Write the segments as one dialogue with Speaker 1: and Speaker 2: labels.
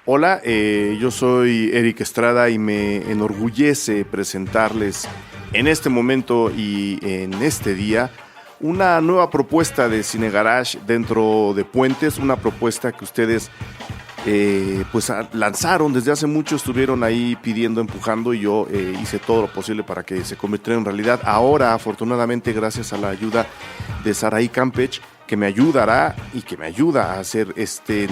Speaker 1: Hola, yo soy Eric Estrada y me enorgullece presentarles en este momento y en este día una nueva propuesta de Cine Garage dentro de Puentes, una propuesta que ustedes pues lanzaron desde hace mucho, estuvieron ahí pidiendo, empujando, y yo hice todo lo posible para que se convirtiera en realidad. Ahora, afortunadamente, gracias a la ayuda de Saraí Campech, que me ayudará y que me ayuda a hacer este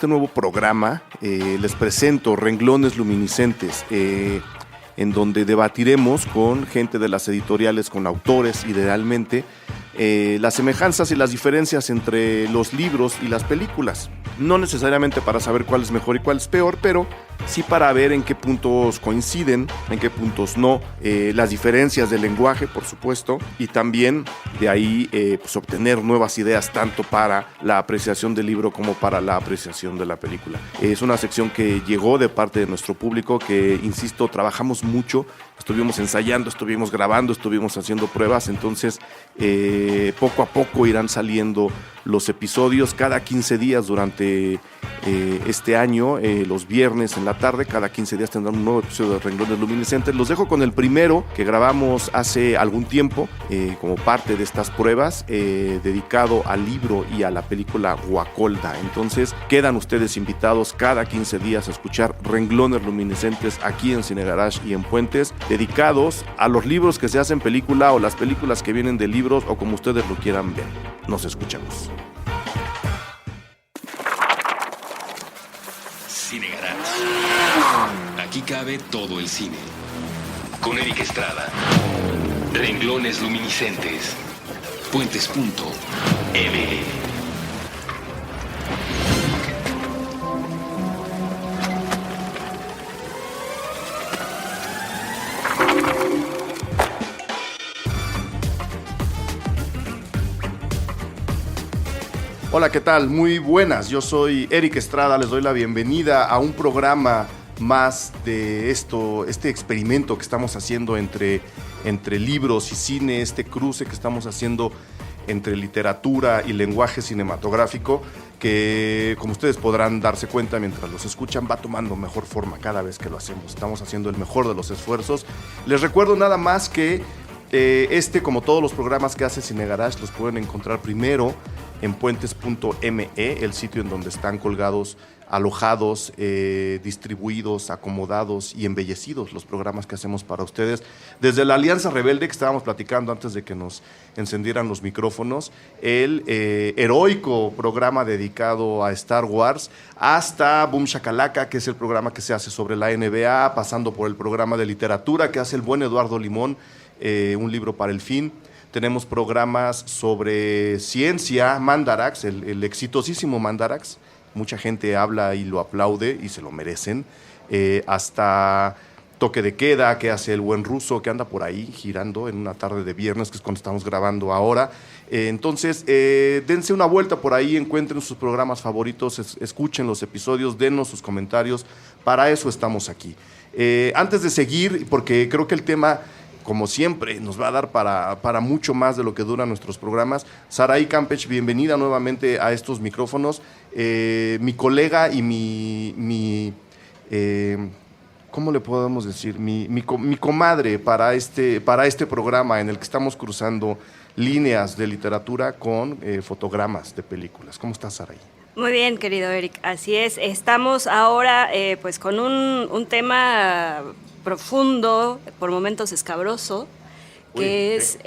Speaker 1: nuevo programa, les presento Renglones Luminiscentes, en donde debatiremos con gente de las editoriales, con autores, idealmente, las semejanzas y las diferencias entre los libros y las películas. No necesariamente para saber cuál es mejor y cuál es peor, pero sí para ver en qué puntos coinciden, en qué puntos no, las diferencias del lenguaje, por supuesto, y también de ahí pues obtener nuevas ideas tanto para la apreciación del libro como para la apreciación de la película. Es una sección que llegó de parte de nuestro público, que, insisto, trabajamos mucho, estuvimos ensayando, estuvimos grabando, estuvimos haciendo pruebas, entonces poco a poco irán saliendo los episodios cada 15 días durante este año, los viernes en la tarde, cada 15 días tendrán un nuevo episodio de Renglones Luminiscentes. Los dejo con el primero que grabamos hace algún tiempo como parte de estas pruebas, dedicado al libro y a la película Guacolda. Entonces quedan ustedes invitados cada 15 días a escuchar Renglones Luminiscentes aquí en Cine Garage y en Puentes, dedicados a los libros que se hacen película o las películas que vienen de libros, o como ustedes lo quieran ver. Nos escuchamos.
Speaker 2: Cine Garage. Aquí cabe todo el cine. Con Eric Estrada. Renglones Luminiscentes. Puentes.ml.
Speaker 1: Hola, ¿qué tal? Muy buenas, yo soy Eric Estrada, les doy la bienvenida a un programa más de este experimento que estamos haciendo entre libros y cine, este cruce que estamos haciendo entre literatura y lenguaje cinematográfico, que, como ustedes podrán darse cuenta mientras los escuchan, va tomando mejor forma cada vez que lo hacemos. Estamos haciendo el mejor de los esfuerzos. Les recuerdo nada más que como todos los programas que hace Cine Garage, los pueden encontrar primero en puentes.me, el sitio en donde están colgados, alojados, distribuidos, acomodados y embellecidos los programas que hacemos para ustedes. Desde la Alianza Rebelde, que estábamos platicando antes de que nos encendieran los micrófonos, el heroico programa dedicado a Star Wars, hasta Boom Shakalaka, que es el programa que se hace sobre la NBA, pasando por el programa de literatura que hace el buen Eduardo Limón, Un libro para el fin. Tenemos programas sobre ciencia, Mandarax, el exitosísimo Mandarax. Mucha gente habla y lo aplaude y se lo merecen. Hasta Toque de Queda, que hace el buen ruso, que anda por ahí girando en una tarde de viernes, que es cuando estamos grabando ahora. Entonces, dense una vuelta por ahí, encuentren sus programas favoritos, escuchen los episodios, denos sus comentarios. Para eso estamos aquí. Antes de seguir, porque creo que el tema, como siempre, nos va a dar para mucho más de lo que duran nuestros programas. Saraí Campech, bienvenida nuevamente a estos micrófonos. Mi colega y mi ¿cómo le podemos decir? Mi comadre para este programa en el que estamos cruzando líneas de literatura con fotogramas de películas. ¿Cómo estás, Saraí?
Speaker 3: Muy bien, querido Eric. Así es. Estamos ahora pues con un tema profundo, por momentos escabroso, que es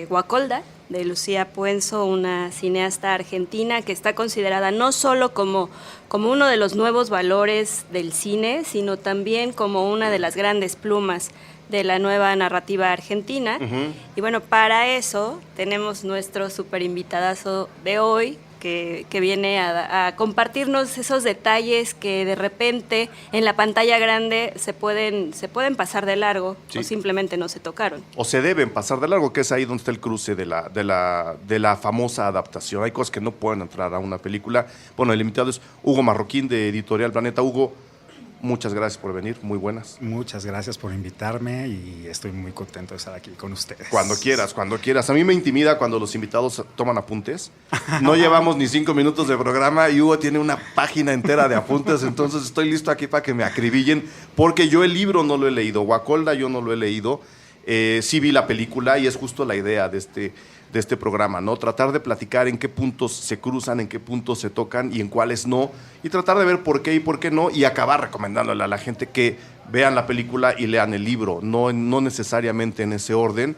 Speaker 3: Guacolda, de Lucía Puenzo, una cineasta argentina que está considerada no solo como uno de los nuevos valores del cine, sino también como una de las grandes plumas de la nueva narrativa argentina. Uh-huh. Y bueno, para eso tenemos nuestro super invitadazo de hoy, que viene a compartirnos esos detalles que de repente en la pantalla grande se pueden pasar de largo, sí, o simplemente no se tocaron.
Speaker 1: O se deben pasar de largo, que es ahí donde está el cruce de la famosa adaptación. Hay cosas que no pueden entrar a una película. Bueno, el invitado es Hugo Marroquín, de Editorial Planeta. Hugo, muchas gracias por venir, muy buenas.
Speaker 4: Muchas gracias por invitarme y estoy muy contento de estar aquí con ustedes.
Speaker 1: Cuando quieras, cuando quieras. A mí me intimida cuando los invitados toman apuntes. No llevamos ni 5 minutos de programa y Hugo tiene una página entera de apuntes, entonces estoy listo aquí para que me acribillen, porque yo el libro no lo he leído, Guacolda yo no lo he leído, sí vi la película y es justo la idea de este programa, ¿no? Tratar de platicar en qué puntos se cruzan, en qué puntos se tocan y en cuáles no, y tratar de ver por qué y por qué no, y acabar recomendándole a la gente que vean la película y lean el libro, no necesariamente en ese orden.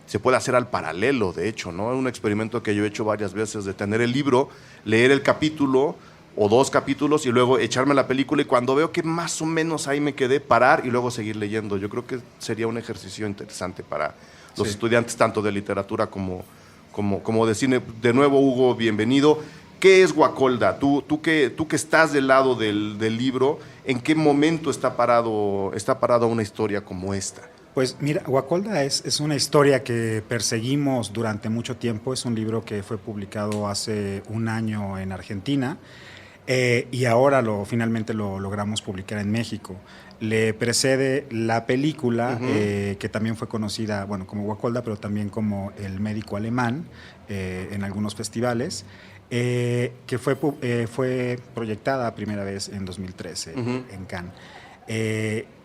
Speaker 1: Se puede hacer al paralelo, de hecho, ¿no? Es un experimento que yo he hecho varias veces, de tener el libro, leer el capítulo o 2 capítulos y luego echarme la película, y cuando veo que más o menos ahí me quedé, parar y luego seguir leyendo. Yo creo que sería un ejercicio interesante para los estudiantes tanto de literatura como de cine. De nuevo, Hugo, bienvenido. ¿Qué es Guacolda? Tú que estás del lado del libro, ¿en qué momento está parado una historia como esta?
Speaker 4: Pues mira, Guacolda es una historia que perseguimos durante mucho tiempo. Es un libro que fue publicado hace un año en Argentina y ahora finalmente lo logramos publicar en México. Le precede la película, que también fue conocida, bueno, como Guacolda, pero también como El médico alemán, en algunos festivales, que fue proyectada a primera vez en 2013 en Cannes.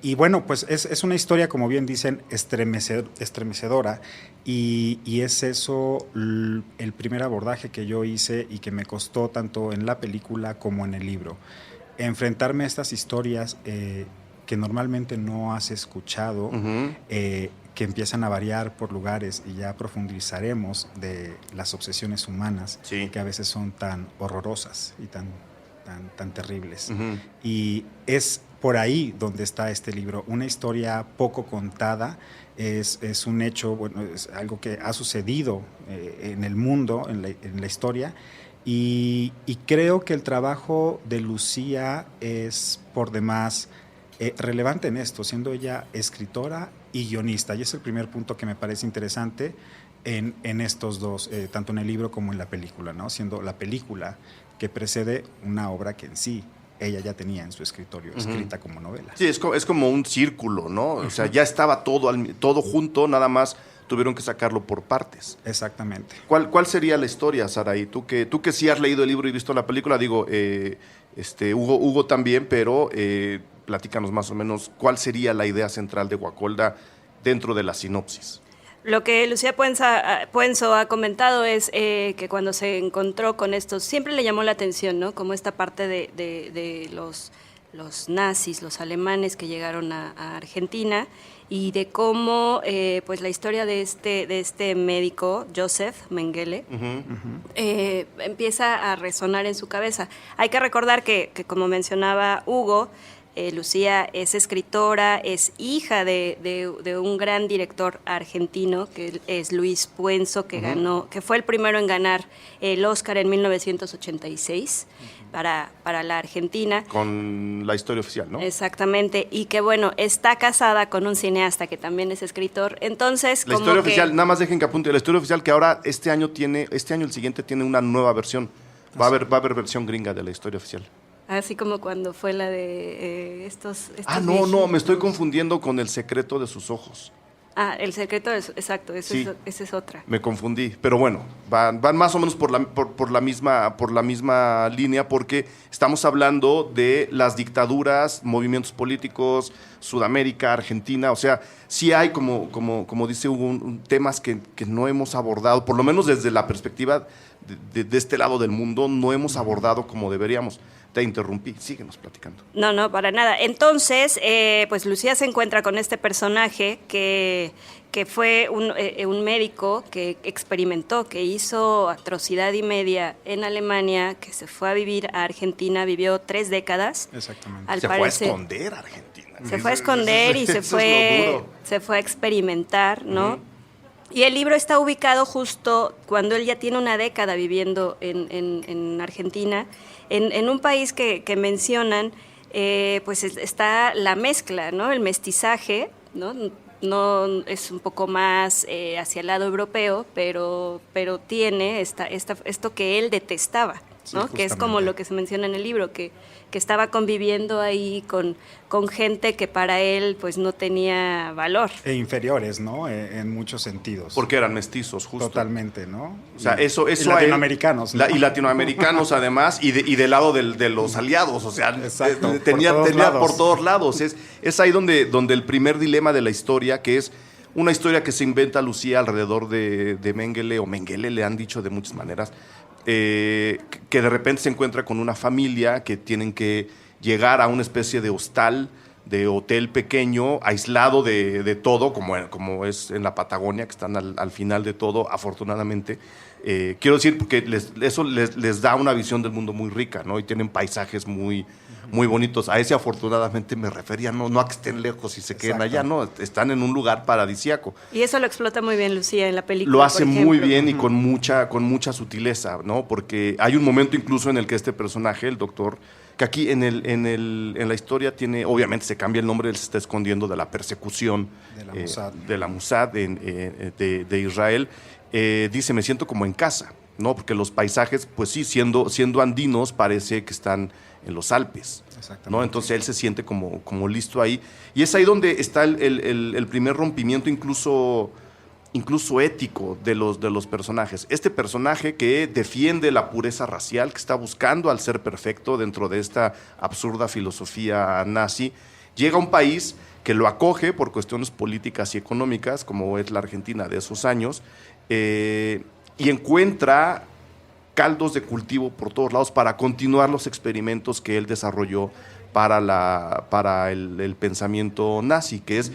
Speaker 4: Y bueno, pues es una historia, como bien dicen, estremecedora, y es eso el primer abordaje que yo hice y que me costó tanto en la película como en el libro. Enfrentarme a estas historias que normalmente no has escuchado, que empiezan a variar por lugares, y ya profundizaremos de las obsesiones humanas, que a veces son tan horrorosas y tan terribles. Y es por ahí donde está este libro, una historia poco contada, es un hecho, bueno, es algo que ha sucedido en el mundo, en la historia, y creo que el trabajo de Lucía es por demás relevante en esto, siendo ella escritora y guionista, y es el primer punto que me parece interesante en estos dos, tanto en el libro como en la película, ¿no? Siendo la película que precede una obra que en sí ella ya tenía en su escritorio, escrita como novela.
Speaker 1: Sí, es como un círculo, ¿no? O sea, ya estaba todo junto, nada más tuvieron que sacarlo por partes.
Speaker 4: Exactamente.
Speaker 1: ¿Cuál sería la historia, Saraí? Tú que sí has leído el libro y visto la película, digo, Hugo también, pero platícanos más o menos cuál sería la idea central de Guacolda dentro de la sinopsis.
Speaker 3: Lo que Lucía Puenzo ha comentado es que cuando se encontró con estos, siempre le llamó la atención, ¿no? Como esta parte de los nazis, los alemanes que llegaron a Argentina, y de cómo pues la historia de este médico, Joseph Mengele, empieza a resonar en su cabeza. Hay que recordar que como mencionaba Hugo, Lucía es escritora, es hija de un gran director argentino, que es Luis Puenzo, que fue el primero en ganar el Oscar en 1986 para la Argentina.
Speaker 1: Con La historia oficial, ¿no?
Speaker 3: Exactamente, y que bueno, está casada con un cineasta que también es escritor, entonces...
Speaker 1: La historia oficial, nada más dejen que apunte, la historia oficial que ahora el siguiente tiene una nueva versión, va a haber versión gringa de la historia oficial.
Speaker 3: Así como cuando fue la de estos
Speaker 1: no, me estoy confundiendo con El secreto de sus ojos.
Speaker 3: El secreto, exacto, esa es otra.
Speaker 1: Me confundí, pero bueno, van más o menos por la misma línea, porque estamos hablando de las dictaduras, movimientos políticos, Sudamérica, Argentina, o sea, sí hay, como dice Hugo, temas que no hemos abordado, por lo menos desde la perspectiva de este lado del mundo, no hemos abordado como deberíamos. Te interrumpí, síguenos platicando.
Speaker 3: No, para nada. Entonces, pues Lucía se encuentra con este personaje que fue un médico que experimentó, que hizo atrocidad y media en Alemania, que se fue a vivir a Argentina, vivió 3 décadas.
Speaker 4: Exactamente.
Speaker 1: Fue a esconder a Argentina.
Speaker 3: Se fue a esconder y se fue a experimentar, ¿no? Y el libro está ubicado justo cuando él ya tiene una década viviendo en Argentina, en un país que mencionan, pues está la mezcla, ¿no? El mestizaje, ¿no? No es un poco más hacia el lado europeo, pero tiene esto que él detestaba. ¿no? Que es como lo que se menciona en el libro, que estaba conviviendo ahí con gente que para él pues no tenía valor.
Speaker 4: E inferiores, ¿no? En muchos sentidos.
Speaker 1: Porque eran mestizos, justo.
Speaker 4: Totalmente, ¿no?
Speaker 1: O sea, eso
Speaker 4: y latinoamericanos,
Speaker 1: él,
Speaker 4: ¿no?
Speaker 1: Y latinoamericanos además, y del lado de los aliados, o sea,
Speaker 4: exacto,
Speaker 1: tenía por todos lados. Es ahí donde el primer dilema de la historia, que es una historia que se inventa Lucía alrededor de Mengele, o Mengele le han dicho de muchas maneras, que de repente se encuentra con una familia que tienen que llegar a una especie de hostal, de hotel pequeño, aislado de todo, como es en la Patagonia, que están al final de todo, afortunadamente. Quiero decir, porque eso les da una visión del mundo muy rica, ¿no? Y tienen paisajes muy bonitos. A ese afortunadamente me refería, no a que estén lejos y se queden allá, no, están en un lugar paradisíaco.
Speaker 3: Y eso lo explota muy bien Lucía en la película.
Speaker 1: Lo hace muy bien y con mucha sutileza, ¿no? Porque hay un momento incluso en el que este personaje, el doctor, que aquí en la historia tiene, obviamente se cambia el nombre, él se está escondiendo de la persecución de la Mossad de Israel, dice, me siento como en casa, ¿no? Porque los paisajes, pues sí, siendo andinos, parece que están en los Alpes, ¿no? Entonces él se siente como listo ahí. Y es ahí donde está el primer rompimiento incluso ético de los personajes. Este personaje que defiende la pureza racial, que está buscando al ser perfecto dentro de esta absurda filosofía nazi, llega a un país que lo acoge por cuestiones políticas y económicas, como es la Argentina de esos años, y encuentra caldos de cultivo por todos lados para continuar los experimentos que él desarrolló para el pensamiento nazi, que es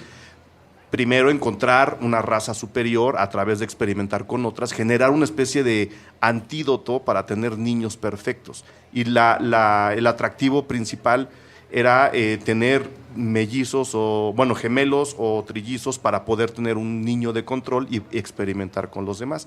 Speaker 1: primero encontrar una raza superior a través de experimentar con otras, generar una especie de antídoto para tener niños perfectos. Y el atractivo principal era tener mellizos gemelos o trillizos para poder tener un niño de control y experimentar con los demás.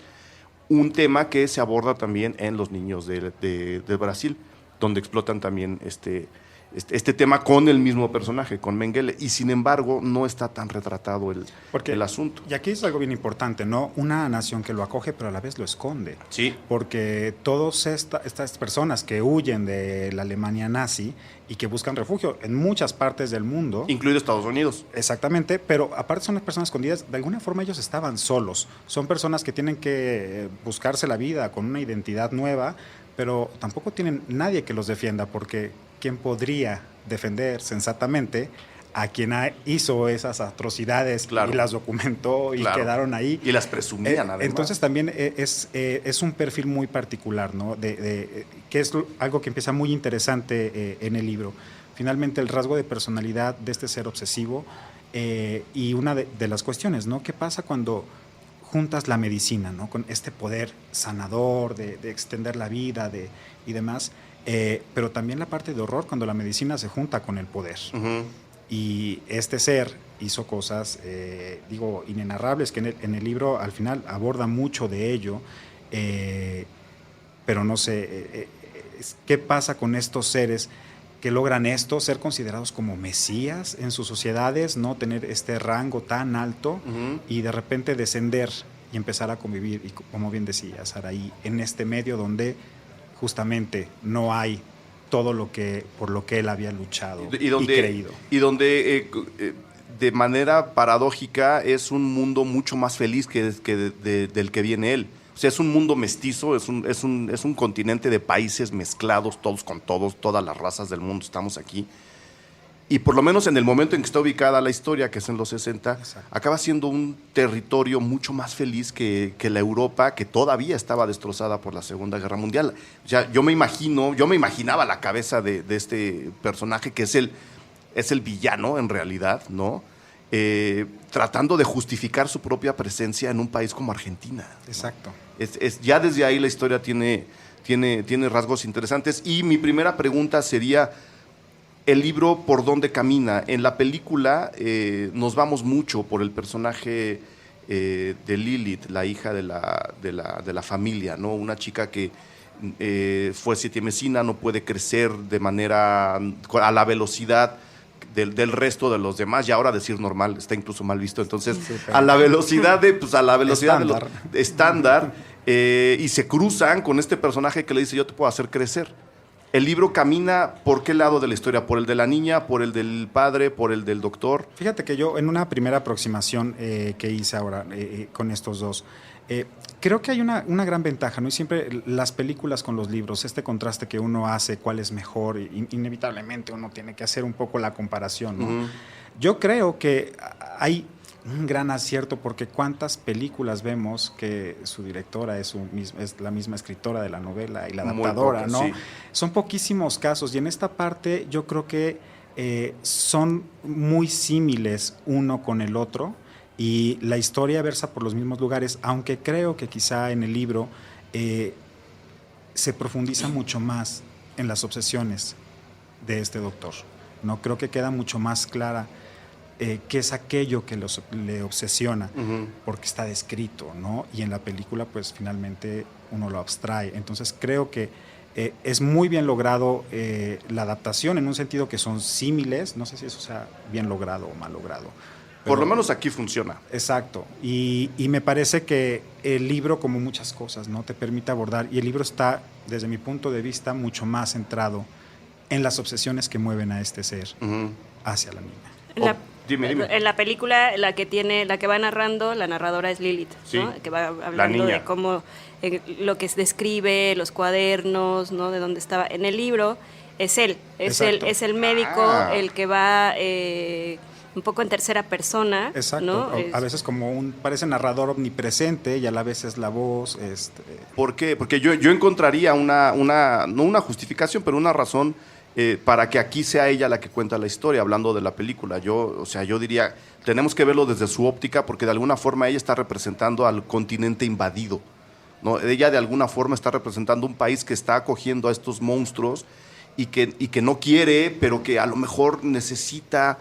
Speaker 1: Un tema que se aborda también en Los niños de Brasil, donde explotan también este tema con el mismo personaje, con Mengele, y sin embargo no está tan retratado el asunto.
Speaker 4: Y aquí es algo bien importante, ¿no? Una nación que lo acoge pero a la vez lo esconde.
Speaker 1: Sí.
Speaker 4: Porque todas estas personas que huyen de la Alemania nazi y que buscan refugio en muchas partes del mundo.
Speaker 1: Incluido Estados Unidos.
Speaker 4: Exactamente, pero aparte son las personas escondidas, de alguna forma ellos estaban solos. Son personas que tienen que buscarse la vida con una identidad nueva, pero tampoco tienen nadie que los defienda, porque ¿quién podría defender sensatamente a quien hizo esas atrocidades? Claro. Y las documentó y claro. Quedaron ahí?
Speaker 1: Y las presumían, además.
Speaker 4: Entonces también es un perfil muy particular, ¿no? Que es algo que empieza muy interesante en el libro. Finalmente, el rasgo de personalidad de este ser obsesivo y una de las cuestiones, ¿no? ¿Qué pasa cuando juntas la medicina, ¿no? Con este poder sanador de extender la vida y demás, pero también la parte de horror cuando la medicina se junta con el poder. Uh-huh. Y este ser hizo cosas, inenarrables, que en el libro al final aborda mucho de ello, pero no sé, ¿qué pasa con estos seres que logran esto, ser considerados como mesías en sus sociedades, no tener este rango tan alto uh-huh. y de repente descender y empezar a convivir, y como bien decía Saraí, en este medio donde justamente no hay todo por lo que él había luchado y creído.
Speaker 1: Y donde de manera paradójica es un mundo mucho más feliz que del que viene él. O sea, es un mundo mestizo, es un continente de países mezclados, todos con todos, todas las razas del mundo estamos aquí. Y por lo menos en el momento en que está ubicada la historia, que es en los 60, exacto, acaba siendo un territorio mucho más feliz que la Europa, que todavía estaba destrozada por la Segunda Guerra Mundial. O sea, yo me imaginaba la cabeza de este personaje, que es el villano en realidad, ¿no? Tratando de justificar su propia presencia en un país como Argentina, ¿no?
Speaker 4: Exacto.
Speaker 1: Ya desde ahí la historia tiene rasgos interesantes. Y mi primera pregunta sería, ¿el libro por dónde camina? En la película nos vamos mucho por el personaje de Lilith, la hija de la familia, ¿no? Una chica que fue sietemesina, no puede crecer a la velocidad del resto de los demás, y ahora decir normal está incluso mal visto. Entonces,
Speaker 4: Sí,
Speaker 1: a la velocidad de
Speaker 4: Estándar.
Speaker 1: estándar, y se cruzan con este personaje que le dice: yo te puedo hacer crecer. El libro camina ¿por qué lado de la historia? ¿Por el de la niña, por el del padre, por el del doctor?
Speaker 4: Fíjate que yo en una primera aproximación que hice ahora con estos dos, creo que hay una gran ventaja, ¿no? Y siempre las películas con los libros, este contraste que uno hace, cuál es mejor, inevitablemente uno tiene que hacer un poco la comparación, ¿no?
Speaker 1: Uh-huh.
Speaker 4: Yo creo que hay un gran acierto, porque cuántas películas vemos que su directora es la misma escritora de la novela y la adaptadora,
Speaker 1: Muy pocas,
Speaker 4: ¿no?
Speaker 1: sí.
Speaker 4: Son poquísimos casos, y en esta parte yo creo que son muy símiles uno con el otro, y la historia versa por los mismos lugares, aunque creo que quizá en el libro se profundiza mucho más en las obsesiones de este doctor, ¿no? Creo que queda mucho más clara qué es aquello que le obsesiona,
Speaker 1: Uh-huh.
Speaker 4: porque está descrito, ¿no? Y en la película, pues finalmente uno lo abstrae. Entonces creo que es muy bien logrado la adaptación, en un sentido que son símiles, no sé si eso sea bien logrado o mal logrado.
Speaker 1: Por lo menos aquí funciona.
Speaker 4: Exacto, y me parece que el libro, como muchas cosas, ¿no?, te permite abordar, y el libro está, desde mi punto de vista, mucho más centrado en las obsesiones que mueven a este ser
Speaker 1: Uh-huh.
Speaker 4: hacia la niña.
Speaker 1: Dime.
Speaker 3: En la película, la que va narrando, la narradora es Lilith,
Speaker 1: Sí,
Speaker 3: ¿no? Que va
Speaker 1: la
Speaker 3: hablando
Speaker 1: niña.
Speaker 3: de cómo lo que se describe, los cuadernos, ¿no? De dónde estaba. En el libro es él,
Speaker 4: Exacto.
Speaker 3: es el médico, el que va un poco en tercera persona,
Speaker 4: Exacto,
Speaker 3: ¿no?
Speaker 4: a veces como parece narrador omnipresente, y a la vez es la voz.
Speaker 1: ¿Por qué? Porque yo encontraría no una justificación, pero una razón para que aquí sea ella la que cuenta la historia, hablando de la película. Yo diría, tenemos que verlo desde su óptica, porque de alguna forma ella está representando al continente invadido, ¿no? Ella de alguna forma está representando un país que está acogiendo a estos monstruos y que no quiere, pero que a lo mejor necesita.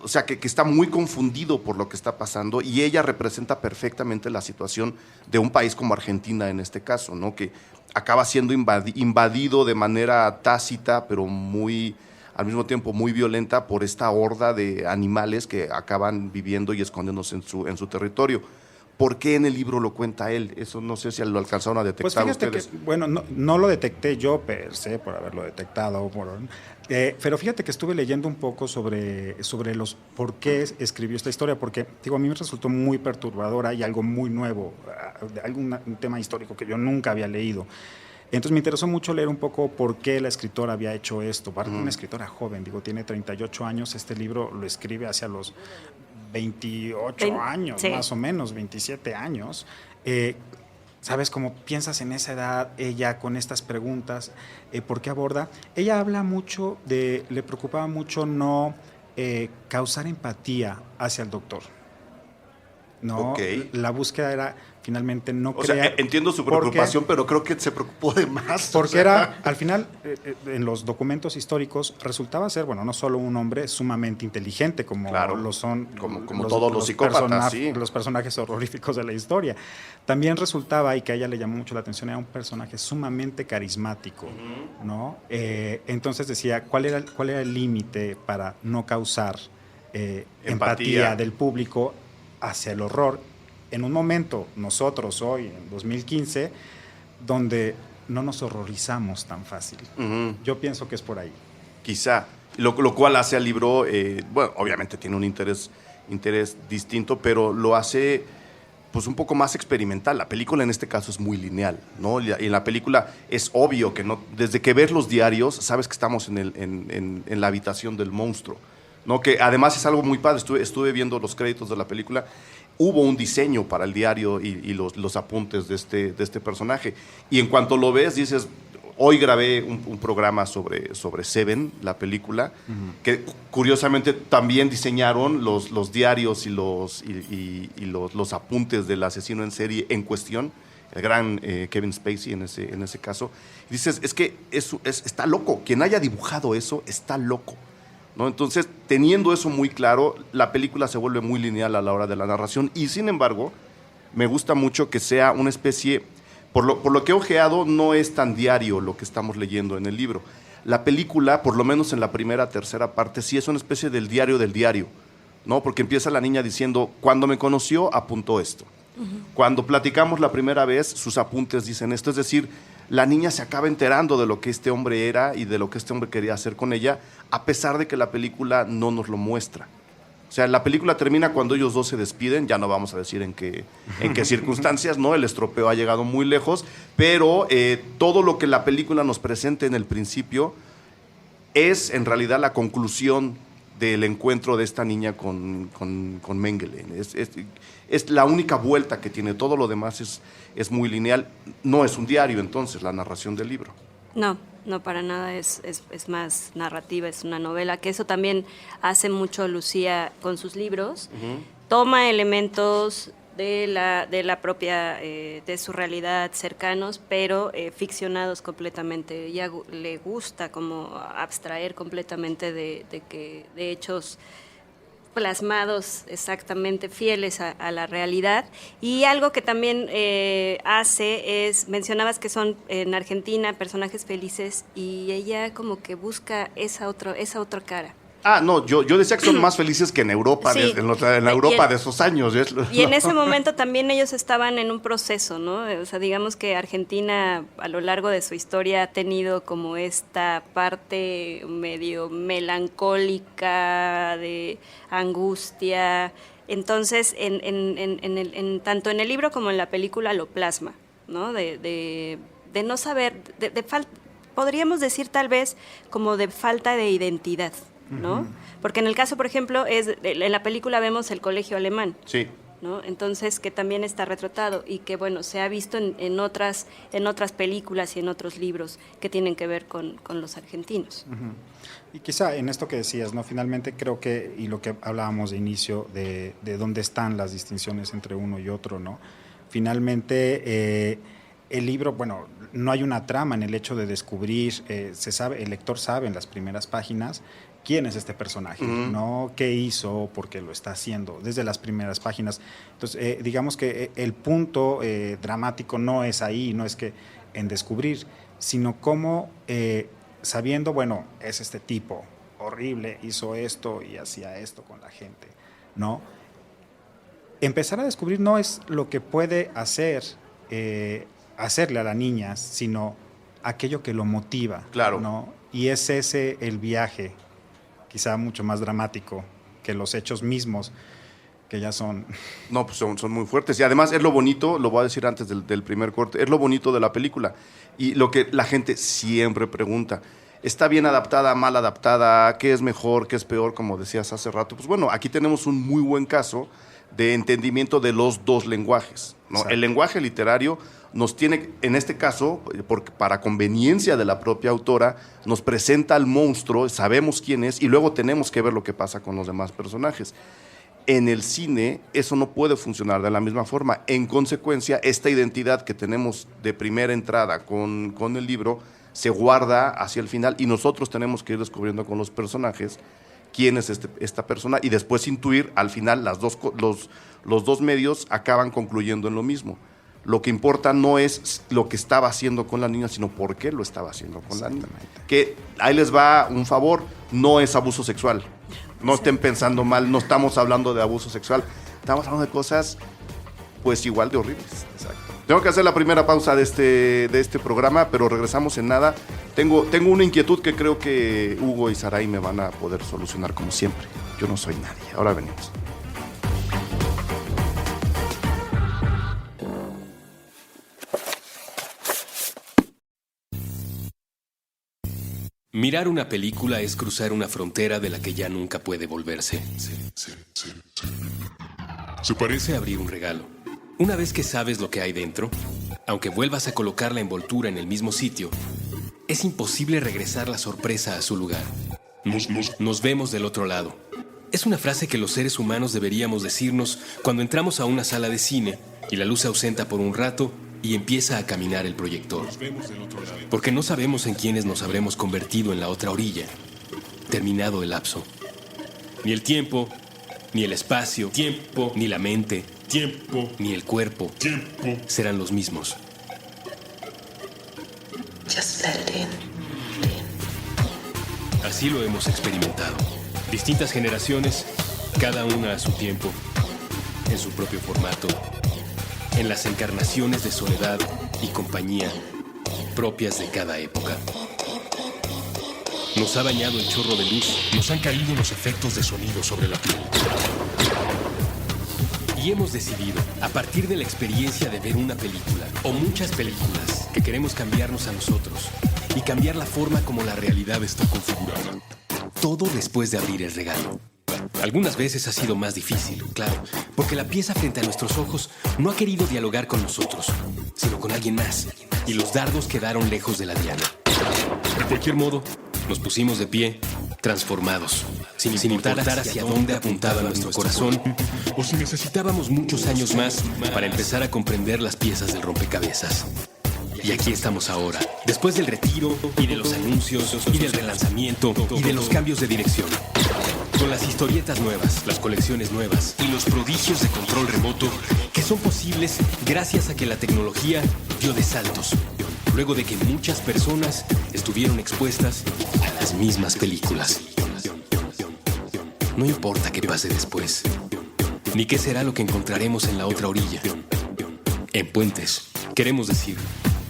Speaker 1: O sea, que está muy confundido por lo que está pasando, y ella representa perfectamente la situación de un país como Argentina en este caso, ¿no? Que acaba siendo invadido de manera tácita, pero al mismo tiempo muy violenta, por esta horda de animales que acaban viviendo y escondiéndose en su territorio. ¿Por qué en el libro lo cuenta él? Eso no sé si lo alcanzaron a detectar
Speaker 4: Pues fíjate
Speaker 1: ustedes.
Speaker 4: que, bueno, no lo detecté yo per se, por haberlo detectado, pero fíjate que estuve leyendo un poco sobre los por qué escribió esta historia, porque digo, a mí me resultó muy perturbadora y algo muy nuevo, un tema histórico que yo nunca había leído. Entonces me interesó mucho leer un poco por qué la escritora había hecho esto. Una escritora joven, tiene 38 años, este libro lo escribe hacia los 28 años,
Speaker 3: sí.
Speaker 4: Más o menos, 27 años. ¿Sabes? Como piensas en esa edad, ella con estas preguntas, ¿por qué aborda? Ella habla mucho le preocupaba mucho no causar empatía hacia el doctor, ¿no?
Speaker 1: Okay.
Speaker 4: La búsqueda era finalmente no
Speaker 1: O sea, entiendo su preocupación, pero creo que se preocupó de más.
Speaker 4: Porque era, al final, en los documentos históricos, resultaba ser, no solo un hombre sumamente inteligente, como
Speaker 1: claro,
Speaker 4: lo son
Speaker 1: como todos los psicópatas, sí.
Speaker 4: Los personajes horroríficos de la historia. También resultaba, y que a ella le llamó mucho la atención, era un personaje sumamente carismático, uh-huh. ¿no? Entonces decía, ¿cuál era el límite para no causar empatía del público hacia el horror? En un momento, nosotros hoy, en 2015, donde no nos horrorizamos tan fácil.
Speaker 1: Uh-huh.
Speaker 4: Yo pienso que es por ahí.
Speaker 1: Quizá. Lo cual hace al libro, obviamente tiene un interés distinto, pero lo hace pues un poco más experimental. La película en este caso es muy lineal, ¿no? Y en la película es obvio que no, desde que ves los diarios, sabes que estamos en la habitación del monstruo, ¿no? Que además es algo muy padre. Estuve viendo los créditos de la película. Hubo un diseño para el diario y los apuntes de este personaje. Y en cuanto lo ves, dices, hoy grabé un programa sobre Seven, la película, uh-huh. que curiosamente también diseñaron los diarios y los apuntes del asesino en serie en cuestión, el gran Kevin Spacey en ese caso. Y dices, es que está loco. Quien haya dibujado eso está loco, ¿no? Entonces, teniendo eso muy claro, la película se vuelve muy lineal a la hora de la narración, y sin embargo, me gusta mucho que sea una especie, Por lo que he ojeado, no es tan diario lo que estamos leyendo en el libro. La película, por lo menos en la tercera parte, sí es una especie del diario, ¿no? Porque empieza la niña diciendo, cuando me conoció, apuntó esto. Cuando platicamos la primera vez, sus apuntes dicen esto. Es decir, la niña se acaba enterando de lo que este hombre era y de lo que este hombre quería hacer con ella, a pesar de que la película no nos lo muestra. O sea, la película termina cuando ellos dos se despiden, ya no vamos a decir en qué circunstancias, ¿no? El estropeo ha llegado muy lejos, pero todo lo que la película nos presenta en el principio es en realidad la conclusión del encuentro de esta niña con Mengele. Es la única vuelta que tiene, todo lo demás es muy lineal. No es un diario, entonces, la narración del libro.
Speaker 3: No, para nada, es más narrativa, es una novela, que eso también hace mucho Lucía con sus libros. Toma elementos de la propia, de su realidad cercanos, pero ficcionados completamente. Ella le gusta como abstraer completamente de hechos plasmados exactamente, fieles a la realidad. Y algo que también hace es, mencionabas que son en Argentina personajes felices, y ella como que busca esa otra cara.
Speaker 1: No, yo decía que son más felices que en Europa,
Speaker 3: Sí.
Speaker 1: en la Europa de esos años.
Speaker 3: Y en ese momento también ellos estaban en un proceso, ¿no? O sea, digamos que Argentina a lo largo de su historia ha tenido como esta parte medio melancólica, de angustia. Entonces, tanto en el libro como en la película lo plasma, ¿no? De no saber, podríamos decir tal vez como de falta de identidad, ¿no? Porque en el caso, por ejemplo, en la película vemos el colegio alemán.
Speaker 1: Sí.
Speaker 3: ¿No? Entonces, que también está retratado y que, bueno, se ha visto en otras películas y en otros libros que tienen que ver con los argentinos.
Speaker 4: Y quizá en esto que decías, ¿no? Finalmente creo que, y lo que hablábamos de inicio, de dónde están las distinciones entre uno y otro, ¿no? Finalmente, el libro, bueno, no hay una trama en el hecho de descubrir, se sabe, el lector sabe en las primeras páginas quién es este personaje, ¿no? ¿Qué hizo? ¿Por qué lo está haciendo? Desde las primeras páginas. Entonces, digamos que el punto dramático no es ahí, no es que en descubrir, sino cómo, sabiendo, bueno, es este tipo horrible, hizo esto y hacía esto con la gente, ¿no? Empezar a descubrir no es lo que puede hacerle a la niña, sino aquello que lo motiva,
Speaker 1: claro,
Speaker 4: ¿no? Y es ese el viaje, quizá mucho más dramático que los hechos mismos, que ya son...
Speaker 1: No, pues son muy fuertes. Y además es lo bonito, lo voy a decir antes del primer corte, es lo bonito de la película. Y lo que la gente siempre pregunta, ¿está bien adaptada, mal adaptada? ¿Qué es mejor, qué es peor? Como decías hace rato. Pues bueno, aquí tenemos un muy buen caso de entendimiento de los dos lenguajes, ¿no? El lenguaje literario nos tiene, en este caso, para conveniencia de la propia autora, nos presenta al monstruo, sabemos quién es, y luego tenemos que ver lo que pasa con los demás personajes. En el cine eso no puede funcionar de la misma forma. En consecuencia, esta identidad que tenemos de primera entrada con el libro se guarda hacia el final, y nosotros tenemos que ir descubriendo con los personajes quién es esta persona, y después intuir, al final los dos medios acaban concluyendo en lo mismo. Lo que importa no es lo que estaba haciendo con la niña, sino por qué lo estaba haciendo con la niña. Que ahí les va un favor, no es abuso sexual. No estén pensando mal, no estamos hablando de abuso sexual. Estamos hablando de cosas, pues, igual de horribles. Exacto. Tengo que hacer la primera pausa de este programa, pero regresamos en nada. Tengo una inquietud que creo que Hugo y Saray me van a poder solucionar como siempre. Yo no soy nadie. Ahora venimos.
Speaker 2: Mirar una película es cruzar una frontera de la que ya nunca puede volverse. Se parece a abrir un regalo. Una vez que sabes lo que hay dentro, aunque vuelvas a colocar la envoltura en el mismo sitio, es imposible regresar la sorpresa a su lugar. Nos vemos del otro lado. Es una frase que los seres humanos deberíamos decirnos cuando entramos a una sala de cine y la luz se ausenta por un rato y empieza a caminar el proyector. Porque no sabemos en quiénes nos habremos convertido en la otra orilla, terminado el lapso. Ni el tiempo, ni el espacio, ni la mente, ni el cuerpo serán los mismos. Así lo hemos experimentado. Distintas generaciones, cada una a su tiempo, en su propio formato, en las encarnaciones de soledad y compañía propias de cada época. Nos ha bañado el chorro de luz, nos han caído los efectos de sonido sobre la piel. Y hemos decidido, a partir de la experiencia de ver una película o muchas películas, que queremos cambiarnos a nosotros y cambiar la forma como la realidad está configurada. Todo después de abrir el regalo. Algunas veces ha sido más difícil, claro, porque la pieza frente a nuestros ojos no ha querido dialogar con nosotros, sino con alguien más, y los dardos quedaron lejos de la diana. De cualquier modo, nos pusimos de pie, transformados, sin importar hacia dónde apuntaba nuestro corazón, o si necesitábamos muchos años más para empezar a comprender las piezas del rompecabezas. Y aquí estamos ahora, después del retiro, y de los anuncios, y del relanzamiento, y de los cambios de dirección. Con las historietas nuevas, las colecciones nuevas, y los prodigios de control remoto que son posibles gracias a que la tecnología dio de saltos, luego de que muchas personas estuvieron expuestas a las mismas películas. No importa qué pase después, ni qué será lo que encontraremos en la otra orilla. En Puentes, queremos decir,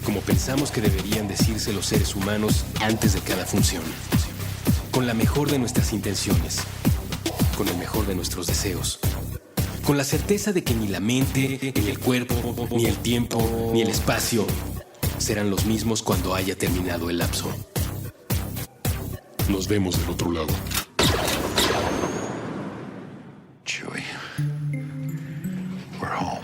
Speaker 2: como pensamos que deberían decirse los seres humanos antes de cada función, con la mejor de nuestras intenciones, con el mejor de nuestros deseos, con la certeza de que ni la mente, ni el cuerpo, ni el tiempo, ni el espacio serán los mismos cuando haya terminado el lapso. Nos vemos del otro lado.
Speaker 5: Chewie, we're home.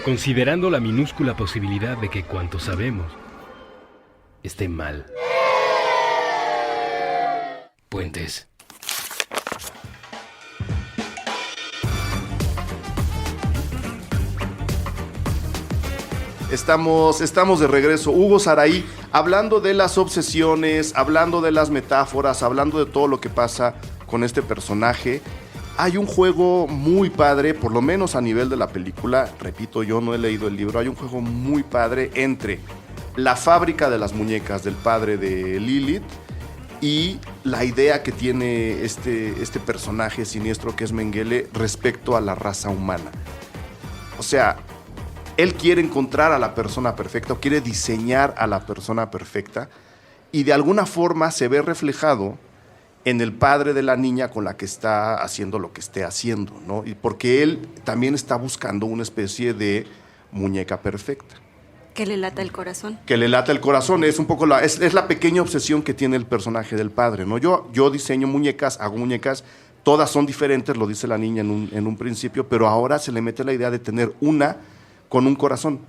Speaker 2: Considerando la minúscula posibilidad de que cuanto sabemos esté mal. Puentes.
Speaker 1: Estamos de regreso. Hugo Saraí, hablando de las obsesiones, hablando de las metáforas, hablando de todo lo que pasa con este personaje. Hay un juego muy padre, por lo menos a nivel de la película. Repito, yo no he leído el libro. Hay un juego muy padre entre la fábrica de las muñecas del padre de Lilith y la idea que tiene este personaje siniestro que es Mengele respecto a la raza humana. O sea, él quiere encontrar a la persona perfecta, o quiere diseñar a la persona perfecta, y de alguna forma se ve reflejado en el padre de la niña con la que está haciendo lo que esté haciendo, ¿no? Y porque él también está buscando una especie de muñeca perfecta.
Speaker 3: Que le lata el corazón.
Speaker 1: Que le lata el corazón, es un poco es la pequeña obsesión que tiene el personaje del padre, ¿no? Yo diseño muñecas, hago muñecas, todas son diferentes, lo dice la niña en un principio, pero ahora se le mete la idea de tener una con un corazón.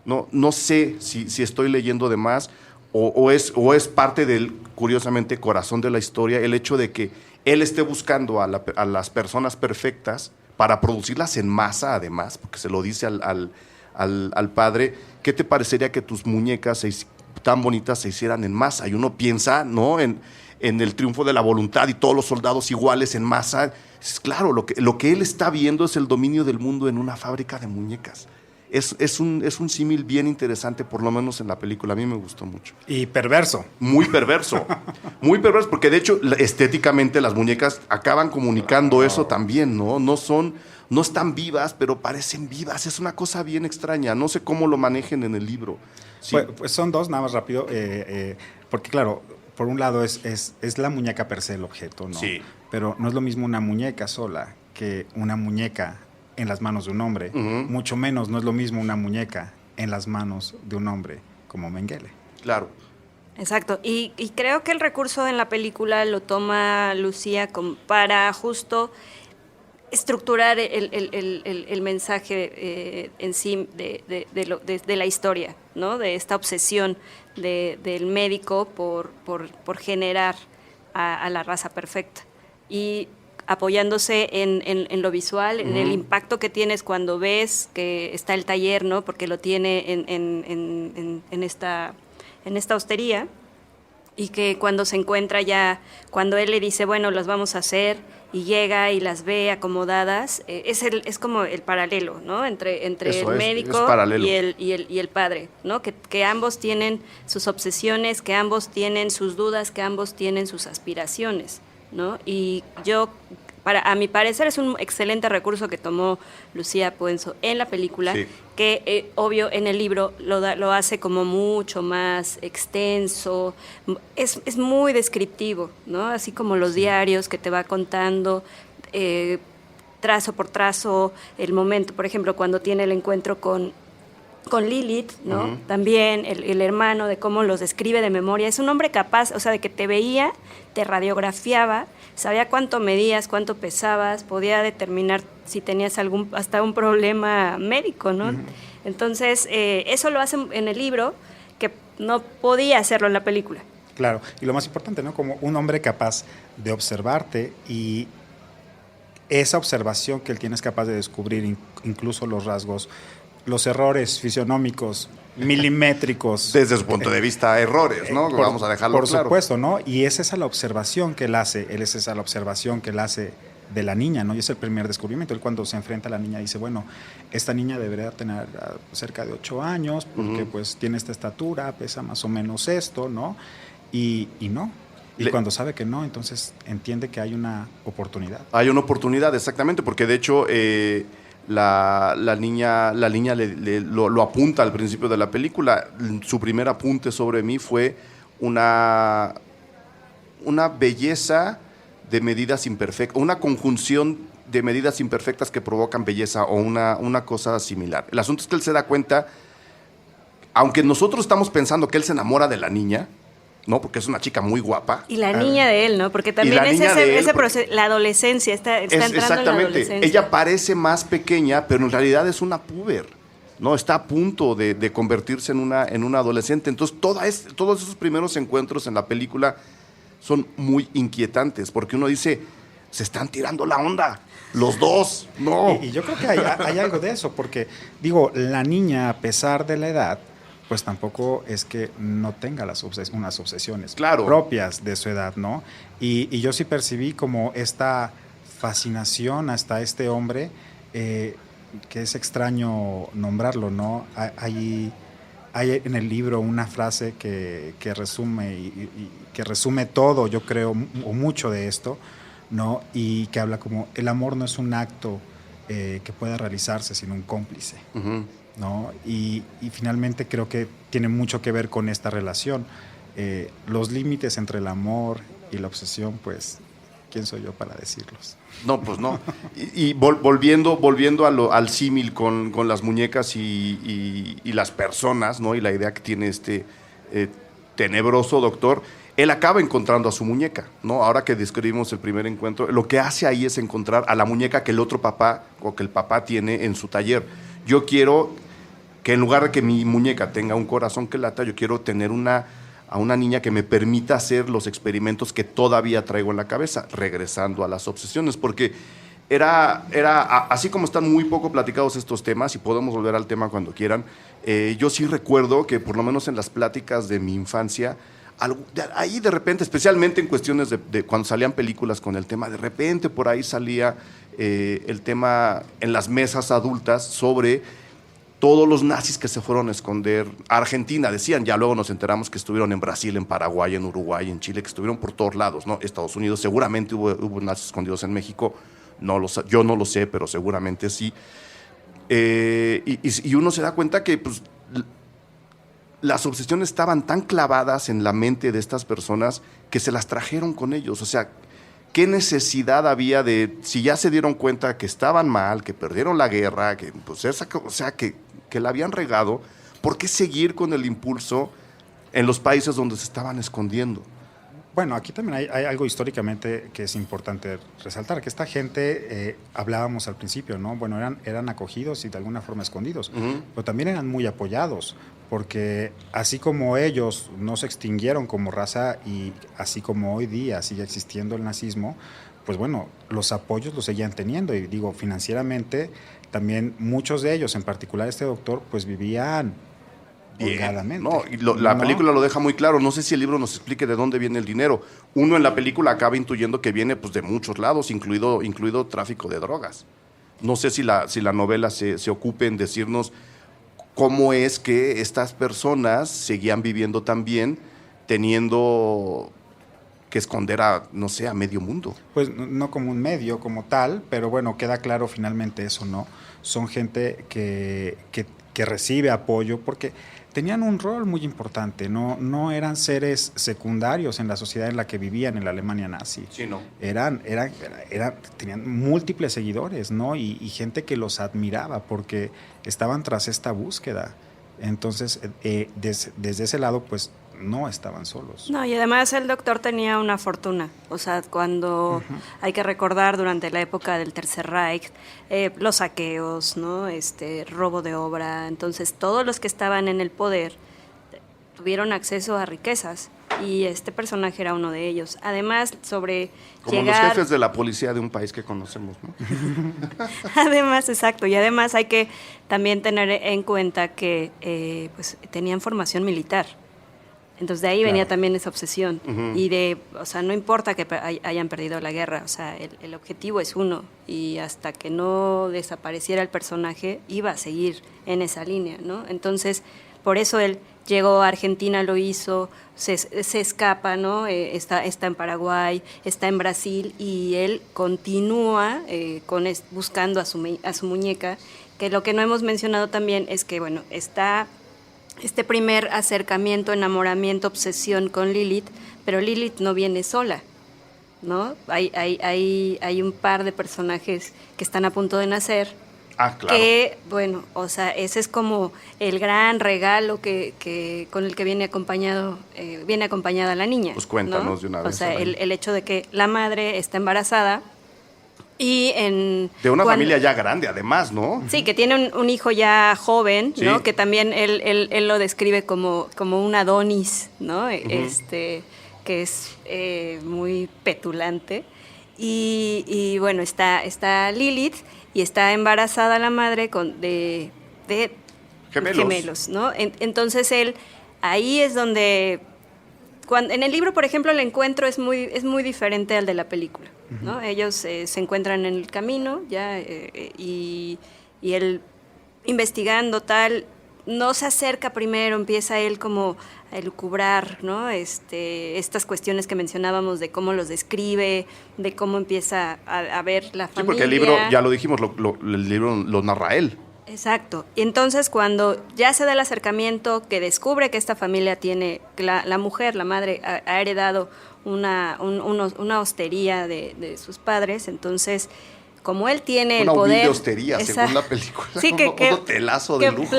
Speaker 1: No sé si estoy leyendo de más o es parte del, curiosamente, corazón de la historia, el hecho de que él esté buscando a las personas perfectas para producirlas en masa, además, porque se lo dice al padre. ¿Qué te parecería que tus muñecas tan bonitas se hicieran en masa? Y uno piensa, ¿no?, en el triunfo de la voluntad y todos los soldados iguales en masa. Claro, lo que él está viendo es el dominio del mundo en una fábrica de muñecas. Es un símil bien interesante, por lo menos en la película. A mí me gustó mucho.
Speaker 4: Y perverso.
Speaker 1: Muy perverso. Muy perverso, porque de hecho, estéticamente las muñecas acaban comunicando eso también, ¿no? No están vivas, pero parecen vivas. Es una cosa bien extraña. No sé cómo lo manejen en el libro. Sí.
Speaker 4: Pues son dos, nada más rápido. Porque claro, por un lado es la muñeca per se el objeto, ¿no?
Speaker 1: Sí.
Speaker 4: Pero no es lo mismo una muñeca sola que una muñeca en las manos de un hombre.
Speaker 1: Uh-huh.
Speaker 4: Mucho menos no es lo mismo una muñeca en las manos de un hombre como Mengele.
Speaker 1: Claro.
Speaker 3: Exacto, y creo que el recurso en la película lo toma Lucía para justo estructurar el mensaje en sí de la historia, ¿no? De esta obsesión del médico por generar a la raza perfecta. Y apoyándose en lo visual, en el impacto que tienes cuando ves que está el taller, ¿no? Porque lo tiene en esta hostería, y que cuando se encuentra ya, cuando él le dice, bueno, las vamos a hacer, y llega y las ve acomodadas, es como el paralelo, ¿no? Entre
Speaker 1: Eso
Speaker 3: el
Speaker 1: es
Speaker 3: médico
Speaker 1: paralelo.
Speaker 3: y el padre, ¿no? Que ambos tienen sus obsesiones, que ambos tienen sus dudas, que ambos tienen sus aspiraciones, ¿no? Y a mi parecer es un excelente recurso que tomó Lucía Puenzo en la película,
Speaker 1: Sí.
Speaker 3: que obvio en el libro lo hace como mucho más extenso, es muy descriptivo, ¿no? Así como los diarios que te va contando trazo por trazo el momento, por ejemplo, cuando tiene el encuentro con Lilith, ¿no?
Speaker 1: Uh-huh.
Speaker 3: También el hermano, de cómo los describe de memoria. Es un hombre capaz, o sea, de que te veía, te radiografiaba, sabía cuánto medías, cuánto pesabas, podía determinar si tenías hasta un problema médico, ¿no?
Speaker 1: Uh-huh.
Speaker 3: Entonces, eso lo hace en el libro, que no podía hacerlo en la película.
Speaker 4: Claro, y lo más importante, ¿no? Como un hombre capaz de observarte, y esa observación que él tiene es capaz de descubrir incluso los rasgos, los errores fisionómicos, milimétricos.
Speaker 1: Desde su punto de vista, errores, ¿no? Vamos a dejarlo
Speaker 4: por
Speaker 1: claro.
Speaker 4: Por supuesto, ¿no? Y es esa la observación que él hace, la observación que él hace de la niña, ¿no? Y es el primer descubrimiento. Él, cuando se enfrenta a la niña, dice, bueno, esta niña debería tener cerca de 8 años, porque pues tiene esta estatura, pesa más o menos esto, ¿no? Y no. Y cuando sabe que no, entonces entiende que hay una oportunidad.
Speaker 1: Hay una oportunidad, exactamente, porque de hecho la niña lo apunta al principio de la película. Su primer apunte sobre mí fue una belleza de medidas imperfectas, una conjunción de medidas imperfectas que provocan belleza, o una cosa similar. El asunto es que él se da cuenta, aunque nosotros estamos pensando que él se enamora de la niña, ¿no? Porque es una chica muy guapa.
Speaker 3: Y la niña de él, ¿no? Porque también es ese proceso, la adolescencia, está entrando en la adolescencia.
Speaker 1: Ella parece más pequeña, pero en realidad es una puber, ¿no? Está a punto de convertirse en una adolescente. Entonces, todos esos primeros encuentros en la película son muy inquietantes, porque uno dice, se están tirando la onda, los dos, ¿no?
Speaker 4: Y yo creo que hay algo de eso, porque, digo, la niña, a pesar de la edad, pues tampoco es que no tenga unas obsesiones propias de su edad, ¿no? Y yo sí percibí como esta fascinación hasta este hombre, que es extraño nombrarlo, ¿no? Hay en el libro una frase que resume todo, yo creo, o mucho de esto, ¿no? Y que habla como, el amor no es un acto que pueda realizarse, sino un cómplice.
Speaker 1: Uh-huh.
Speaker 4: ¿No? Y finalmente creo que tiene mucho que ver con esta relación. Los límites entre el amor y la obsesión, pues, ¿quién soy yo para decirlos?
Speaker 1: No, pues no. Y volviendo al símil con las muñecas y las personas, ¿no? Y la idea que tiene este tenebroso doctor, él acaba encontrando a su muñeca, ¿no? Ahora que describimos el primer encuentro, lo que hace ahí es encontrar a la muñeca que el otro papá, o que el papá tiene en su taller. Yo quiero que en lugar de que mi muñeca tenga un corazón que lata, yo quiero tener a una niña que me permita hacer los experimentos que todavía traigo en la cabeza, regresando a las obsesiones, porque era así como están muy poco platicados estos temas, y podemos volver al tema cuando quieran, yo sí recuerdo que por lo menos en las pláticas de mi infancia, ahí de repente, especialmente en cuestiones de cuando salían películas con el tema, de repente por ahí salía el tema en las mesas adultas sobre todos los nazis que se fueron a esconder a Argentina, decían, ya luego nos enteramos que estuvieron en Brasil, en Paraguay, en Uruguay, en Chile, que estuvieron por todos lados, ¿no? Estados Unidos, seguramente hubo nazis escondidos en México, yo no lo sé, pero seguramente sí. Y uno se da cuenta que pues, las obsesiones estaban tan clavadas en la mente de estas personas que se las trajeron con ellos. O sea, ¿qué necesidad había de, si ya se dieron cuenta que estaban mal, que perdieron la guerra, que pues que la habían regado, ¿por qué seguir con el impulso en los países donde se estaban escondiendo?
Speaker 4: Bueno, aquí también hay algo históricamente que es importante resaltar, que esta gente, hablábamos al principio, ¿no? Bueno, eran acogidos y de alguna forma escondidos, pero también eran muy apoyados, porque así como ellos no se extinguieron como raza, y así como hoy día sigue existiendo el nazismo, pues bueno, los apoyos los seguían teniendo, y digo, financieramente también muchos de ellos, en particular este doctor, pues vivían holgadamente.
Speaker 1: No, y la película lo deja muy claro. No sé si el libro nos explique de dónde viene el dinero. Uno en la película acaba intuyendo que viene pues, de muchos lados, incluido tráfico de drogas. No sé si la novela se ocupe en decirnos cómo es que estas personas seguían viviendo tan bien teniendo que esconder a medio mundo.
Speaker 4: Pues no como un medio como tal, pero bueno, queda claro finalmente eso, ¿no? Son gente que recibe apoyo porque tenían un rol muy importante, no eran seres secundarios en la sociedad en la que vivían en la Alemania nazi.
Speaker 1: Sí, no.
Speaker 4: Tenían múltiples seguidores, ¿no? Y gente que los admiraba porque estaban tras esta búsqueda. Entonces, desde ese lado, pues no estaban solos.
Speaker 3: No, y además el doctor tenía una fortuna. O sea, cuando hay que recordar durante la época del Tercer Reich, los saqueos, ¿no? Robo de obra. Entonces, todos los que estaban en el poder tuvieron acceso a riquezas. Y este personaje era uno de ellos. Además,
Speaker 1: como los jefes de la policía de un país que conocemos, ¿no?
Speaker 3: Además, exacto. Y además hay que también tener en cuenta que pues tenían formación militar. Entonces de ahí venía también esa obsesión. Y no importa que hayan perdido la guerra, o sea, el objetivo es uno. Y hasta que no desapareciera el personaje, iba a seguir en esa línea, ¿no? Entonces, por eso él llegó a Argentina, lo hizo, se escapa, ¿no? Está en Paraguay, está en Brasil, y él continúa buscando a su muñeca, que lo que no hemos mencionado también es que, bueno, está este primer acercamiento, enamoramiento, obsesión con Lilith, pero Lilith no viene sola, ¿no? Hay un par de personajes que están a punto de nacer.
Speaker 1: Ah, claro.
Speaker 3: Que, bueno, o sea, ese es como el gran regalo que con el que viene acompañada la niña.
Speaker 1: Pues cuéntanos,
Speaker 3: ¿no?
Speaker 1: de una vez.
Speaker 3: O sea, el hecho de que la madre está embarazada y
Speaker 1: de una familia ya grande, además, ¿no?
Speaker 3: Sí, que tiene un hijo ya joven,
Speaker 1: sí.
Speaker 3: ¿no? Que también él lo describe como un Adonis, ¿no? Que es muy petulante. Y bueno, está Lilith y está embarazada la madre de gemelos, ¿no? Entonces ahí es donde, en el libro, por ejemplo, el encuentro es muy diferente al de la película, ¿no? Ellos se encuentran en el camino ya y él investigando tal, no se acerca primero, empieza él como a elucubrar, ¿no? Estas cuestiones que mencionábamos de cómo los describe, de cómo empieza a ver la familia.
Speaker 1: Sí, porque el libro, ya lo dijimos, el libro lo narra él.
Speaker 3: Exacto. Y entonces cuando ya se da el acercamiento, que descubre que esta familia tiene, la mujer, la madre, ha heredado una hostería de sus padres, entonces como él tiene el poder...
Speaker 1: Una humilde hostería, según la película.
Speaker 3: Sí,
Speaker 1: un hotelazo de lujo.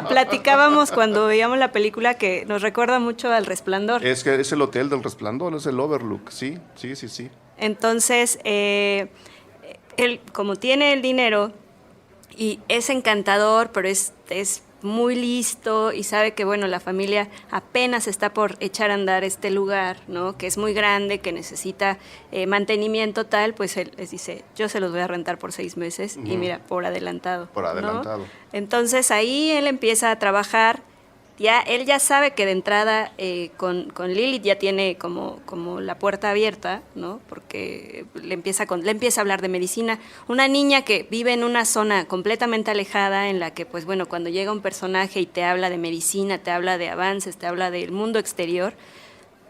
Speaker 3: Platicábamos cuando veíamos la película que nos recuerda mucho al Resplandor.
Speaker 1: Es que es el hotel del Resplandor, es el Overlook, sí.
Speaker 3: Entonces, él, como tiene el dinero y es encantador, pero es muy listo y sabe que, bueno, la familia apenas está por echar a andar este lugar, ¿no? Que es muy grande, que necesita mantenimiento tal, pues él les dice, yo se los voy a rentar por 6 meses y mira, por adelantado.
Speaker 1: Por adelantado.
Speaker 3: ¿no? Entonces ahí él empieza a trabajar, él ya sabe que de entrada con Lilith ya tiene como la puerta abierta, ¿no? Porque le empieza a hablar de medicina. Una niña que vive en una zona completamente alejada en la que, pues bueno, cuando llega un personaje y te habla de medicina, te habla de avances, te habla del mundo exterior,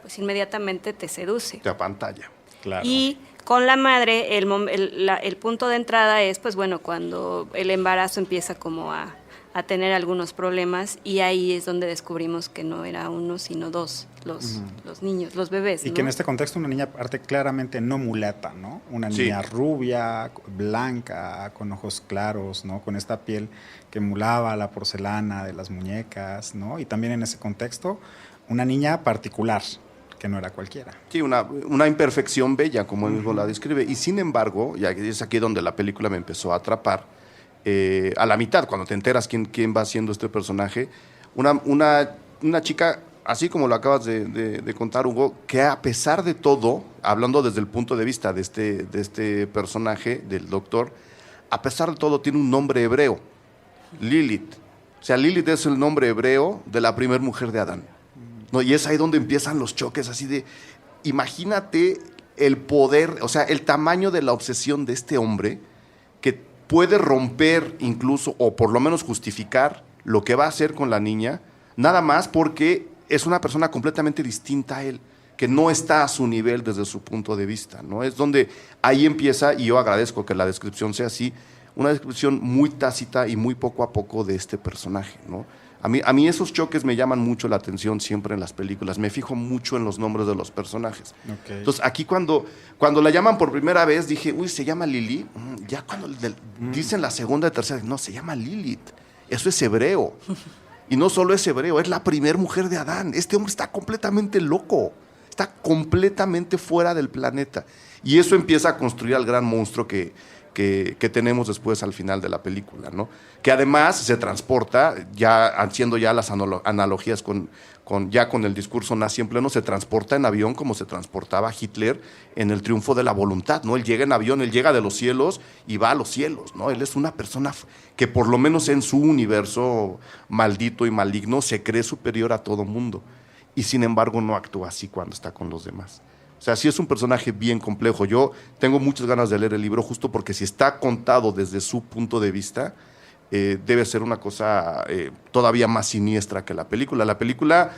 Speaker 3: pues inmediatamente te seduce.
Speaker 1: Te apantalla.
Speaker 4: Claro.
Speaker 3: Y con la madre, el punto de entrada es, pues bueno, cuando el embarazo empieza como a tener algunos problemas, y ahí es donde descubrimos que no era uno, sino 2, los niños, los bebés.
Speaker 4: Y
Speaker 3: ¿no?
Speaker 4: que en este contexto una niña parte claramente no mulata, ¿no? Una niña rubia, blanca, con ojos claros, ¿no? Con esta piel que emulaba la porcelana de las muñecas, ¿no? Y también en ese contexto, una niña particular, que no era cualquiera.
Speaker 1: Sí, una imperfección bella, como él mismo la describe. Y sin embargo, y es aquí donde la película me empezó a atrapar, a la mitad, cuando te enteras quién va siendo este personaje, una chica, así como lo acabas de contar, Hugo, que a pesar de todo, hablando desde el punto de vista de este personaje, del doctor, a pesar de todo tiene un nombre hebreo, Lilith. sea, Lilith es el nombre hebreo de la primera mujer de Adán, ¿no? Y es ahí donde empiezan los choques, así de, imagínate el poder, o sea, el tamaño de la obsesión de este hombre que puede romper incluso, o por lo menos justificar lo que va a hacer con la niña, nada más porque es una persona completamente distinta a él, que no está a su nivel desde su punto de vista, ¿no? Es donde ahí empieza, y yo agradezco que la descripción sea así, una descripción muy tácita y muy poco a poco de este personaje, ¿no? A mí esos choques me llaman mucho la atención siempre en las películas, me fijo mucho en los nombres de los personajes.
Speaker 4: Okay.
Speaker 1: Entonces aquí cuando la llaman por primera vez dije, uy, ¿se llama Lili? Ya cuando dicen la segunda y tercera, no, se llama Lilith, eso es hebreo. Y no solo es hebreo, es la primera mujer de Adán. Este hombre está completamente loco, está completamente fuera del planeta. Y eso empieza a construir al gran monstruo que tenemos después al final de la película, ¿no? Que además se transporta, ya haciendo ya las analogías con el discurso nazi en pleno, se transporta en avión como se transportaba Hitler en el triunfo de la voluntad, ¿no? Él llega en avión, él llega de los cielos y va a los cielos, ¿no? Él es una persona que por lo menos en su universo maldito y maligno se cree superior a todo mundo y sin embargo no actúa así cuando está con los demás. O sea, sí es un personaje bien complejo. Yo tengo muchas ganas de leer el libro justo porque si está contado desde su punto de vista, debe ser una cosa todavía más siniestra que la película. La película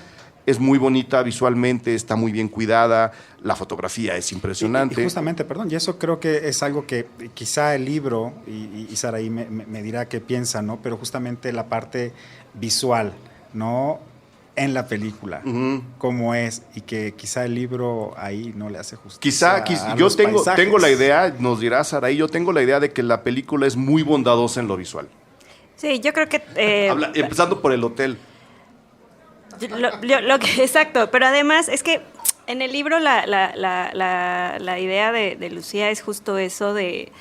Speaker 1: es muy bonita visualmente, está muy bien cuidada, la fotografía es impresionante.
Speaker 4: Y justamente, perdón, y eso creo que es algo que quizá el libro, y Saraí me dirá qué piensa, ¿no? Pero justamente la parte visual, ¿no? En la película, como es, y que quizá el libro ahí no le hace justicia.
Speaker 1: Quizá yo tengo la idea, nos dirá Saraí, yo tengo la idea de que la película es muy bondadosa en lo visual.
Speaker 3: Sí, yo creo que...
Speaker 1: empezando por el hotel.
Speaker 3: Exacto, pero además es que en el libro la idea de Lucía es justo eso de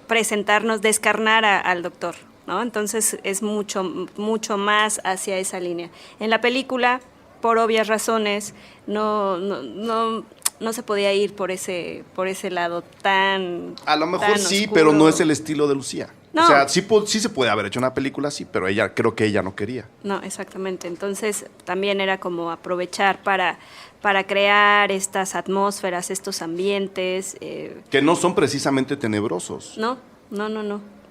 Speaker 3: presentarnos, descarnar al doctor, ¿no? Entonces es mucho más hacia esa línea. En la película, por obvias razones, no se podía ir por ese lado tan
Speaker 1: a lo mejor
Speaker 3: tan
Speaker 1: sí,
Speaker 3: oscuro.
Speaker 1: pero no es el estilo de Lucía.
Speaker 3: No.
Speaker 1: O sea, sí se puede haber hecho una película así, pero creo que ella no quería.
Speaker 3: No, exactamente. Entonces también era como aprovechar para crear estas atmósferas, estos ambientes.
Speaker 1: Que no son precisamente tenebrosos.
Speaker 3: No,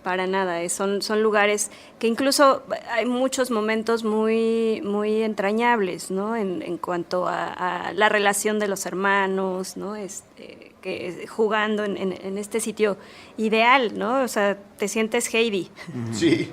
Speaker 3: para nada. Son lugares que incluso hay muchos momentos muy, muy entrañables, ¿no? En cuanto a la relación de los hermanos, ¿no? Que jugando en este sitio ideal, ¿no? O sea, te sientes Heidi.
Speaker 1: Sí.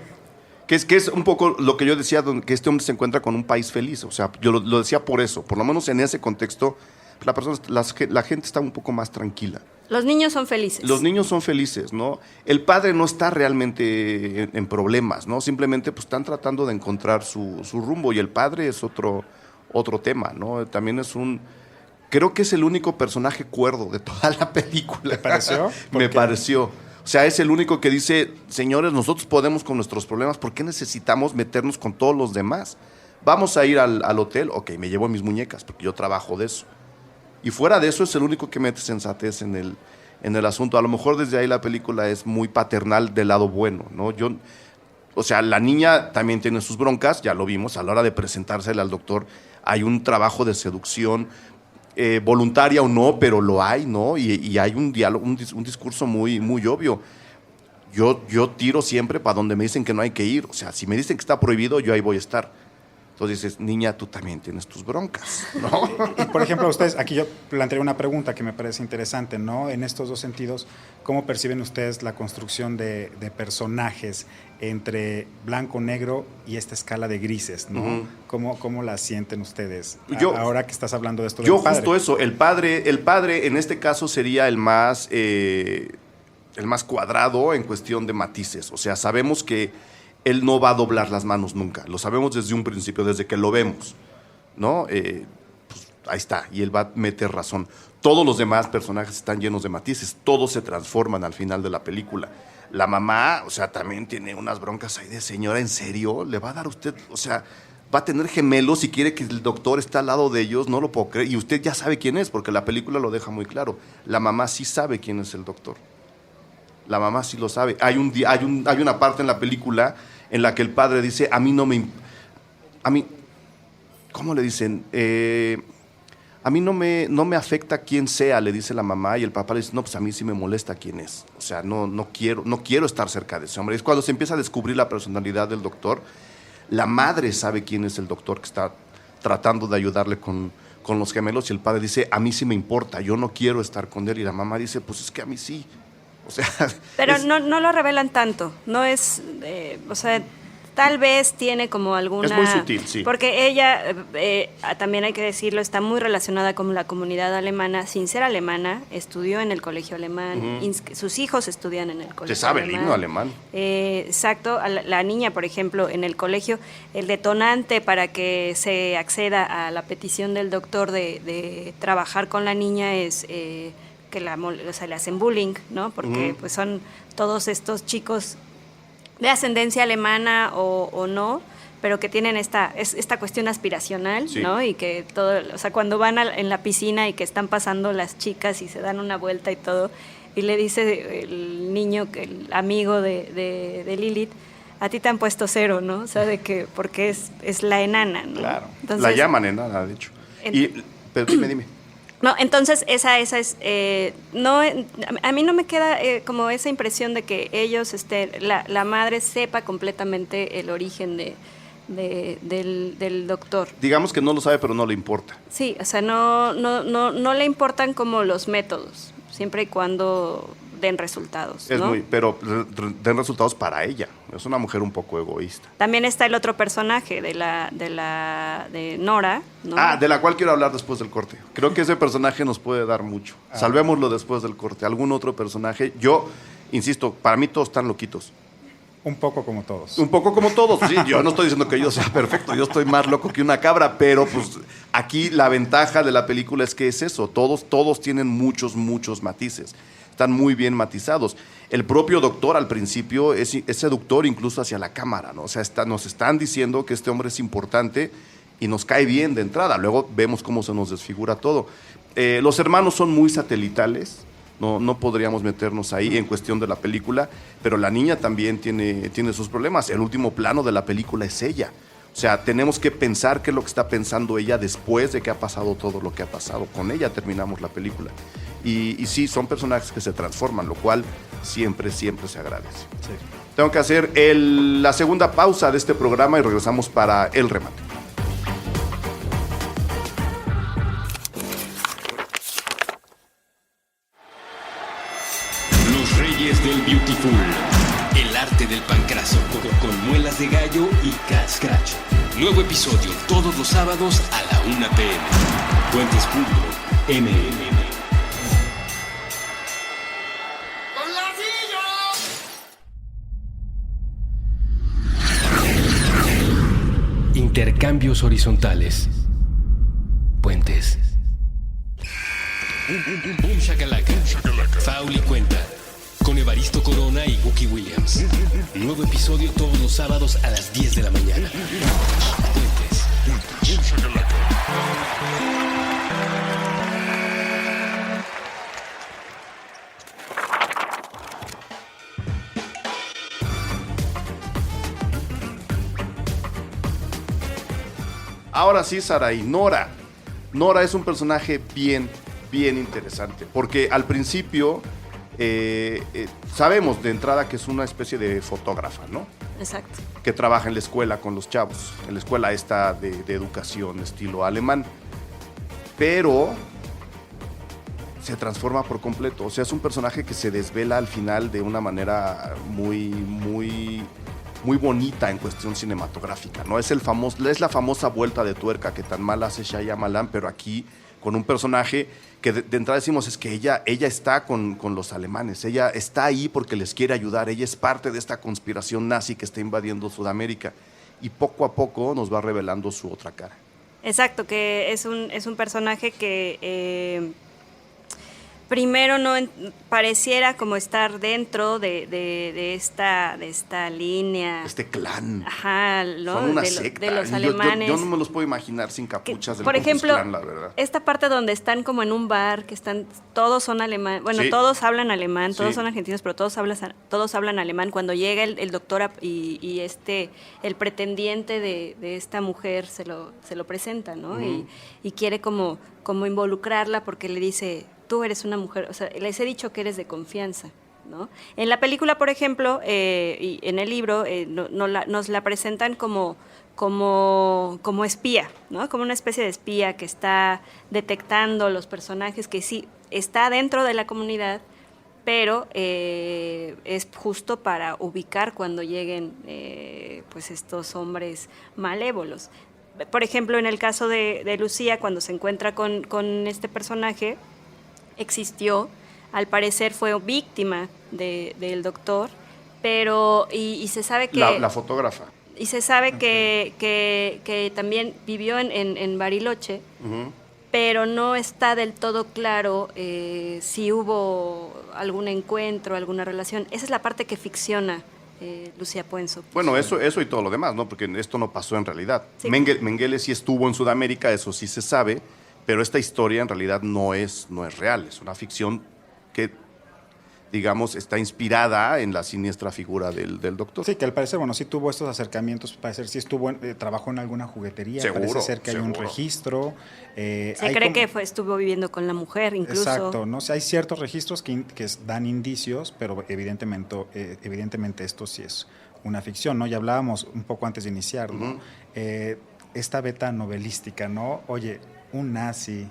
Speaker 1: Que es un poco lo que yo decía, que este hombre se encuentra con un país feliz. O sea, yo lo decía por eso. Por lo menos en ese contexto, la gente está un poco más tranquila.
Speaker 3: Los niños son felices.
Speaker 1: Los niños son felices, ¿no? El padre no está realmente en problemas, ¿no? Simplemente pues están tratando de encontrar su rumbo y el padre es otro tema, ¿no? También creo que es el único personaje cuerdo de toda la película.
Speaker 4: ¿Te pareció?
Speaker 1: Me pareció. O sea, es el único que dice, señores, nosotros podemos con nuestros problemas, ¿por qué necesitamos meternos con todos los demás? Vamos a ir al hotel, ok, me llevo mis muñecas, porque yo trabajo de eso. Y fuera de eso es el único que mete sensatez en el asunto. A lo mejor desde ahí la película es muy paternal del lado bueno, ¿no? O sea, la niña también tiene sus broncas, ya lo vimos, a la hora de presentársela al doctor hay un trabajo de seducción, voluntaria o no, pero lo hay, ¿no? Y hay un diálogo, un discurso muy, muy obvio. Yo tiro siempre para donde me dicen que no hay que ir. O sea, si me dicen que está prohibido, yo ahí voy a estar. Entonces dices, niña, tú también tienes tus broncas, ¿no?
Speaker 4: Y por ejemplo, ustedes, aquí yo planteé una pregunta que me parece interesante, ¿no? En estos dos sentidos, ¿cómo perciben ustedes la construcción de personajes entre blanco, negro y esta escala de grises, ¿no? Uh-huh. ¿Cómo la sienten ustedes ahora que estás hablando de esto del padre?
Speaker 1: Justo eso, el padre en este caso sería el más cuadrado en cuestión de matices. O sea, sabemos que él no va a doblar las manos nunca. Lo sabemos desde un principio, desde que lo vemos, ¿no? Pues ahí está, y él va a meter razón. Todos los demás personajes están llenos de matices, todos se transforman al final de la película. La mamá, o sea, también tiene unas broncas ahí de señora, ¿en serio? ¿Le va a dar usted, o sea, va a tener gemelos y quiere que el doctor esté al lado de ellos? No lo puedo creer. Y usted ya sabe quién es, porque la película lo deja muy claro. La mamá sí sabe quién es el doctor. La mamá sí lo sabe. Hay una parte en la película en la que el padre dice, a mí no me... A mí, ¿cómo le dicen? A mí no me afecta quién sea, le dice la mamá, y el papá le dice, no, pues a mí sí me molesta quién es. O sea, no quiero estar cerca de ese hombre. Es cuando se empieza a descubrir la personalidad del doctor. La madre sabe quién es el doctor que está tratando de ayudarle con los gemelos, y el padre dice, a mí sí me importa, yo no quiero estar con él. Y la mamá dice, pues es que a mí sí. O sea,
Speaker 3: pero no lo revelan tanto, no es, o sea, tal vez tiene como alguna...
Speaker 1: Es muy sutil, sí.
Speaker 3: Porque ella, también hay que decirlo, está muy relacionada con la comunidad alemana, sin ser alemana, estudió en el colegio alemán, sus hijos estudian en el colegio
Speaker 1: se sabe
Speaker 3: alemán.
Speaker 1: el himno alemán.
Speaker 3: Exacto, la niña, por ejemplo, en el colegio, el detonante para que se acceda a la petición del doctor de trabajar con la niña es... que le hacen bullying, ¿no? Porque pues son todos estos chicos de ascendencia alemana o no, pero que tienen esta cuestión aspiracional,
Speaker 1: sí.
Speaker 3: ¿no? Y que todo, o sea, cuando van en la piscina y que están pasando las chicas y se dan una vuelta y todo, y le dice el niño, el amigo de Lilith, a ti te han puesto 0, ¿no? O sea, de que, porque es la enana, ¿no?
Speaker 1: Claro,
Speaker 3: entonces,
Speaker 1: la llaman enana, de hecho. Pero dime.
Speaker 3: No, entonces esa es, no, a mí no me queda como esa impresión de que ellos, la madre sepa completamente el origen del doctor.
Speaker 1: Digamos que no lo sabe, pero no le importa.
Speaker 3: Sí, o sea, no le importan como los métodos, siempre y cuando den resultados, ¿no?
Speaker 1: Pero den resultados para ella. Es una mujer un poco egoísta.
Speaker 3: También está el otro personaje de Nora, ¿no?
Speaker 1: De la cual quiero hablar después del corte. Creo que ese personaje nos puede dar mucho. Salvémoslo después del corte. ¿Algún otro personaje? Yo, insisto, para mí todos están loquitos.
Speaker 4: Un poco como todos.
Speaker 1: Un poco como todos, sí. Yo no estoy diciendo que yo sea perfecto, yo estoy más loco que una cabra, pero pues aquí la ventaja de la película es que es eso. Todos tienen muchos matices. Están muy bien matizados. El propio doctor al principio es seductor incluso hacia la cámara, ¿no? O sea, nos están diciendo que este hombre es importante y nos cae bien de entrada. Luego vemos cómo se nos desfigura todo. Los hermanos son muy satelitales, no podríamos meternos ahí en cuestión de la película, pero la niña también tiene sus problemas. El último plano de la película es ella. O sea, tenemos que pensar qué es lo que está pensando ella después de que ha pasado todo lo que ha pasado. Con ella terminamos la película. Y sí, son personajes que se transforman, lo cual siempre se agradece.
Speaker 4: Sí.
Speaker 1: Tengo que hacer la segunda pausa de este programa y regresamos para el remate.
Speaker 2: Los Reyes del Beautiful. El arte del pancraso con muelas de gallo y cascracho. Nuevo episodio todos los sábados a la 1 p.m. Puentes.mmm. Intercambios horizontales. Puentes. Boom shakalaka. Fauli cuenta. Con Evaristo Corona y Wookie Williams. Nuevo episodio todos los sábados a las 10 de la mañana. Puentes. Boom shakalaka.
Speaker 1: Ahora sí, Saraí, Nora. Nora es un personaje bien interesante, porque al principio sabemos de entrada que es una especie de fotógrafa, ¿no?
Speaker 3: Exacto.
Speaker 1: Que trabaja en la escuela con los chavos, en la escuela esta de educación estilo alemán. Pero se transforma por completo. O sea, es un personaje que se desvela al final de una manera muy bonita en cuestión cinematográfica, ¿no? Es la famosa vuelta de tuerca que tan mal hace Shyamalan, pero aquí con un personaje que de entrada decimos es que ella está con los alemanes, ella está ahí porque les quiere ayudar, ella es parte de esta conspiración nazi que está invadiendo Sudamérica, y poco a poco nos va revelando su otra cara.
Speaker 3: Exacto, que es un personaje que primero no pareciera como estar dentro de esta línea.
Speaker 1: Este clan.
Speaker 3: Ajá, ¿no?
Speaker 1: Son una
Speaker 3: de
Speaker 1: secta.
Speaker 3: los
Speaker 1: Yo
Speaker 3: alemanes.
Speaker 1: no me los puedo imaginar sin capuchas del
Speaker 3: Por
Speaker 1: Ku Klux
Speaker 3: ejemplo,
Speaker 1: Klan, la verdad.
Speaker 3: esta parte donde están como en un bar, que están, todos son alemanes, bueno,
Speaker 1: Sí.
Speaker 3: todos hablan alemán, todos
Speaker 1: Sí.
Speaker 3: son argentinos, pero todos hablan alemán. Cuando llega el doctor y el pretendiente de esta mujer se lo presenta, ¿no? Y quiere como involucrarla porque le dice, tú eres una mujer, o sea, les he dicho que eres de confianza, ¿no? En la película, por ejemplo, y en el libro, nos la presentan como espía, ¿no? Como una especie de espía que está detectando los personajes, que sí está dentro de la comunidad, pero es justo para ubicar cuando lleguen pues estos hombres malévolos. Por ejemplo, en el caso de Lucía, cuando se encuentra con este personaje, existió, al parecer fue víctima del doctor, pero y se sabe que...
Speaker 1: La fotógrafa.
Speaker 3: Y se sabe que también vivió en Bariloche, pero no está del todo claro si hubo algún encuentro, alguna relación. Esa es la parte que ficciona Lucía Puenzo.
Speaker 1: Bueno, eso y todo lo demás, ¿no? Porque esto no pasó en realidad.
Speaker 3: Sí.
Speaker 1: Mengele sí estuvo en Sudamérica, eso sí se sabe, pero esta historia en realidad no es real. Es una ficción que, digamos, está inspirada en la siniestra figura del doctor.
Speaker 4: Sí, que al parecer, bueno, sí tuvo estos acercamientos, parecer sí trabajó en alguna juguetería,
Speaker 1: Seguro,
Speaker 4: parece ser que hay un
Speaker 1: seguro.
Speaker 4: registro.
Speaker 3: Se cree que estuvo viviendo con la mujer, incluso.
Speaker 4: Exacto, ¿no? O sea, hay ciertos registros que dan indicios, pero evidentemente esto sí es una ficción, ¿no? Ya hablábamos un poco antes de iniciar, ¿no? Esta beta novelística, ¿no? Oye, un nazi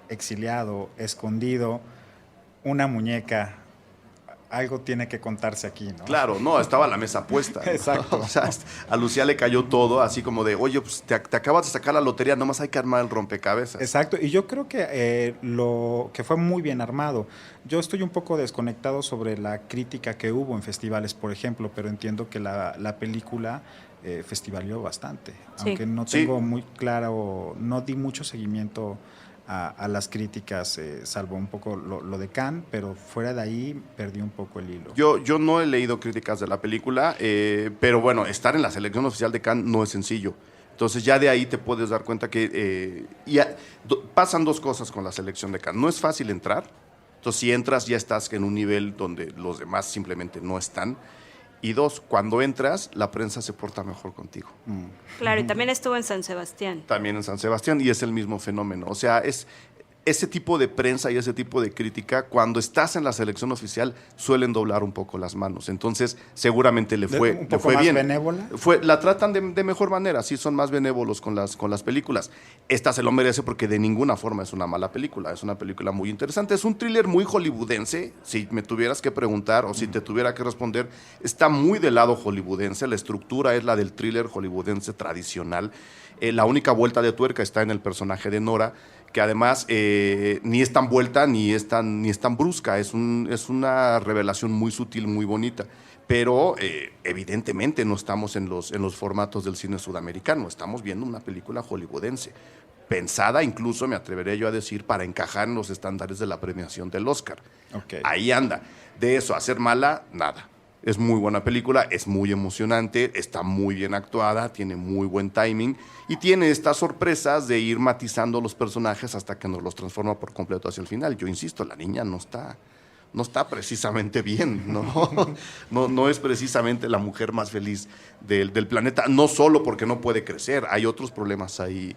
Speaker 4: exiliado, escondido, una muñeca, algo tiene que contarse aquí, ¿no?
Speaker 1: Claro, no, estaba la mesa puesta, ¿no?
Speaker 4: Exacto.
Speaker 1: O sea, a Lucía le cayó todo, así como de, oye, pues te acabas de sacar la lotería, nomás hay que armar el rompecabezas.
Speaker 4: Exacto, y yo creo que lo que fue muy bien armado. Yo estoy un poco desconectado sobre la crítica que hubo en festivales, por ejemplo, pero entiendo que la película festivalió bastante,
Speaker 3: Sí.
Speaker 4: aunque no
Speaker 1: Sí.
Speaker 4: tengo muy claro, no di mucho seguimiento a las críticas, salvo un poco lo de Cannes, pero fuera de ahí perdí un poco el hilo.
Speaker 1: Yo no he leído críticas de la película, pero bueno, estar en la selección oficial de Cannes no es sencillo. Entonces ya de ahí te puedes dar cuenta que pasan dos cosas con la selección de Cannes. No es fácil entrar, entonces si entras ya estás en un nivel donde los demás simplemente no están. Y dos, cuando entras, la prensa se porta mejor contigo.
Speaker 3: Claro, y también estuvo en San Sebastián.
Speaker 1: También en San Sebastián, y es el mismo fenómeno. O sea, es ese tipo de prensa y ese tipo de crítica, cuando estás en la selección oficial, suelen doblar un poco las manos. Entonces, seguramente le fue,
Speaker 4: ¿Un poco
Speaker 1: le fue
Speaker 4: más
Speaker 1: bien.
Speaker 4: benévola?
Speaker 1: La tratan de mejor manera, sí son más benévolos con las películas. Esta se lo merece porque de ninguna forma es una mala película. Es una película muy interesante. Es un thriller muy hollywoodense. Si me tuvieras que preguntar o si te tuviera que responder, está muy del lado hollywoodense. La estructura es la del thriller hollywoodense tradicional. La única vuelta de tuerca está en el personaje de Nora, que además ni es tan vuelta ni es tan brusca, es una revelación muy sutil, muy bonita. Pero evidentemente no estamos en los formatos del cine sudamericano, estamos viendo una película hollywoodense, pensada incluso, me atreveré yo a decir, para encajar en los estándares de la premiación del Oscar.
Speaker 4: Okay.
Speaker 1: Ahí anda. De eso a ser mala, nada. Es muy buena película, es muy emocionante, está muy bien actuada, tiene muy buen timing y tiene estas sorpresas de ir matizando los personajes hasta que nos los transforma por completo hacia el final. Yo insisto, la niña no está precisamente bien, ¿no? No es precisamente la mujer más feliz del planeta, no solo porque no puede crecer, hay otros problemas ahí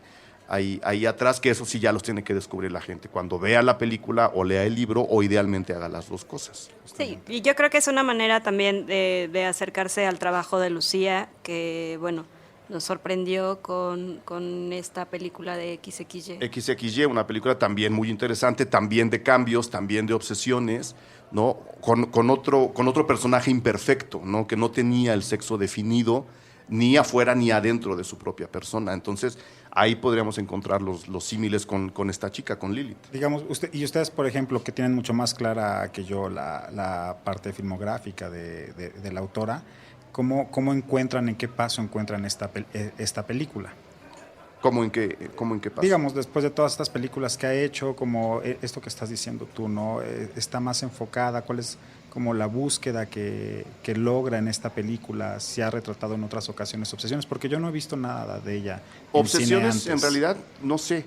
Speaker 1: atrás, que eso sí ya los tiene que descubrir la gente cuando vea la película o lea el libro, o idealmente haga las dos cosas.
Speaker 3: Sí, y yo creo que es una manera también de acercarse al trabajo de Lucía, que bueno, nos sorprendió con esta película de XXY.
Speaker 1: XXY, una película también muy interesante, también de cambios, también de obsesiones, ¿no? Con otro personaje imperfecto, ¿no? Que no tenía el sexo definido ni afuera ni adentro de su propia persona. Entonces, ahí podríamos encontrar los símiles con esta chica, con Lilith.
Speaker 4: Digamos, ustedes, por ejemplo, que tienen mucho más clara que yo la parte filmográfica de la autora, ¿cómo encuentran, en qué paso encuentran esta película?
Speaker 1: ¿Cómo en qué pasa?
Speaker 4: Digamos, después de todas estas películas que ha hecho, como esto que estás diciendo tú, ¿no? Está más enfocada, ¿cuál es como la búsqueda que logra en esta película? ¿Se ha retratado en otras ocasiones obsesiones? Porque yo no he visto nada de ella.
Speaker 1: Obsesiones, en realidad, no sé.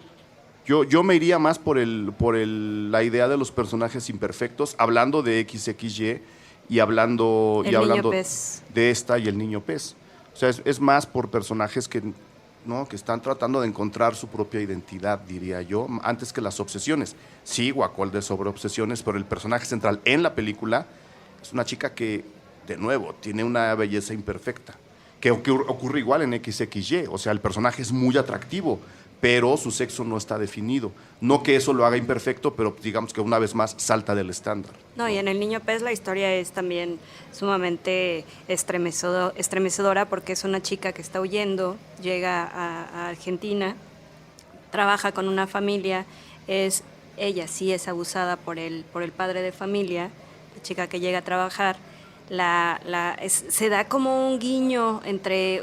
Speaker 1: Yo me iría más por la idea de los personajes imperfectos, hablando de XXY y hablando de esta y el niño pez. O sea, es más por personajes que están tratando de encontrar su propia identidad, diría yo, antes que las obsesiones. Sí, Guacolda es sobre obsesiones, pero el personaje central en la película es una chica que, de nuevo, tiene una belleza imperfecta, que ocurre igual en XXY. O sea, el personaje es muy atractivo, pero su sexo no está definido. No que eso lo haga imperfecto, pero digamos que una vez más salta del estándar.
Speaker 3: No, y en El Niño Pez la historia es también sumamente estremecedora porque es una chica que está huyendo, llega a Argentina, trabaja con una familia, ella sí es abusada por el padre de familia, la chica que llega a trabajar. Se da como un guiño entre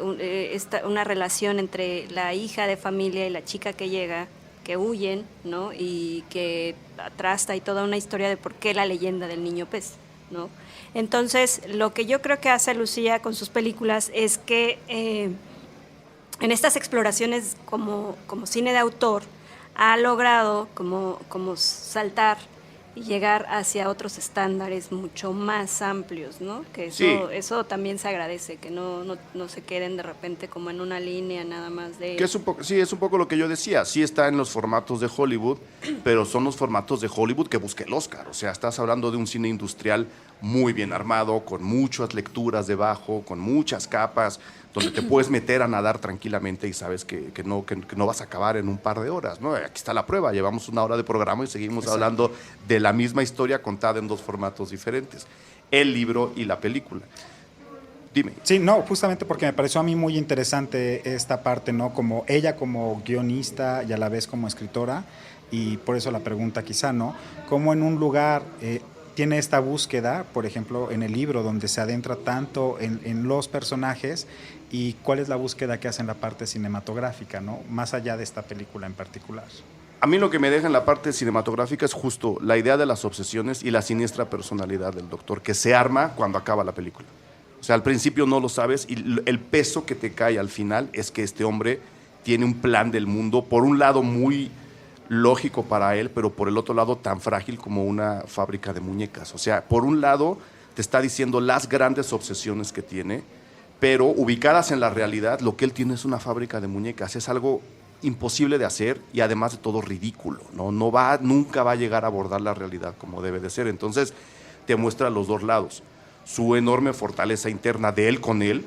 Speaker 3: una relación entre la hija de familia y la chica que llega, que huyen, ¿no? Y que atrás hay toda una historia de por qué la leyenda del niño pez, ¿no? Entonces, lo que yo creo que hace Lucía con sus películas es que en estas exploraciones como cine de autor ha logrado como saltar y llegar hacia otros estándares mucho más amplios, ¿no? Que eso también se agradece, que no se queden de repente como en una línea nada más de...
Speaker 1: Que es un poco lo que yo decía. Sí está en los formatos de Hollywood, pero son los formatos de Hollywood que busca el Oscar. O sea, estás hablando de un cine industrial muy bien armado, con muchas lecturas debajo, con muchas capas, donde te puedes meter a nadar tranquilamente y sabes que no vas a acabar en un par de horas, ¿no? Aquí está la prueba, llevamos 1 hora de programa y seguimos hablando de la misma historia contada en 2 formatos diferentes, el libro y la película. Dime.
Speaker 4: Sí, no, justamente porque me pareció a mí muy interesante esta parte, ¿no? Como ella como guionista y a la vez como escritora, y por eso la pregunta quizá, ¿no? Cómo en un lugar... tiene esta búsqueda, por ejemplo, en el libro, donde se adentra tanto en los personajes, y cuál es la búsqueda que hace en la parte cinematográfica, ¿no? Más allá de esta película en particular.
Speaker 1: A mí lo que me deja en la parte cinematográfica es justo la idea de las obsesiones y la siniestra personalidad del doctor, que se arma cuando acaba la película. O sea, al principio no lo sabes y el peso que te cae al final es que este hombre tiene un plan del mundo, por un lado muy lógico para él, pero por el otro lado tan frágil como una fábrica de muñecas. O sea, por un lado te está diciendo las grandes obsesiones que tiene, pero ubicadas en la realidad, lo que él tiene es una fábrica de muñecas. Es algo imposible de hacer y además de todo ridículo, ¿no? Nunca va a llegar a abordar la realidad como debe de ser. Entonces te muestra los 2 lados, su enorme fortaleza interna de él con él,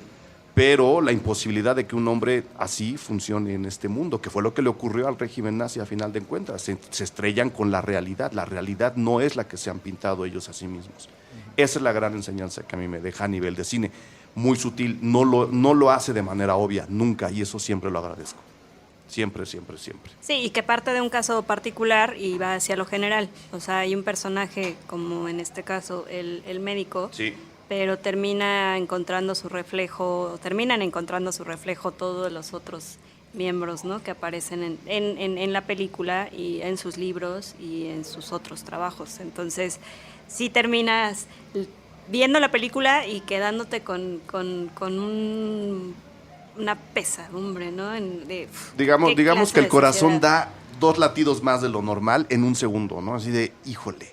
Speaker 1: pero la imposibilidad de que un hombre así funcione en este mundo, que fue lo que le ocurrió al régimen nazi a final de cuentas. Se estrellan con la realidad no es la que se han pintado ellos a sí mismos. Esa es la gran enseñanza que a mí me deja a nivel de cine, muy sutil, no lo hace de manera obvia, nunca, y eso siempre lo agradezco. Siempre.
Speaker 3: Sí, y que parte de un caso particular y va hacia lo general. O sea, hay un personaje, como en este caso el médico,
Speaker 1: sí,
Speaker 3: pero terminan encontrando su reflejo todos los otros miembros, ¿no? Que aparecen en la película y en sus libros y en sus otros trabajos. Entonces, sí terminas viendo la película y quedándote con una pesadumbre, ¿no?
Speaker 1: Digamos que el corazón da 2 latidos más de lo normal en un segundo, ¿no? Así de, híjole.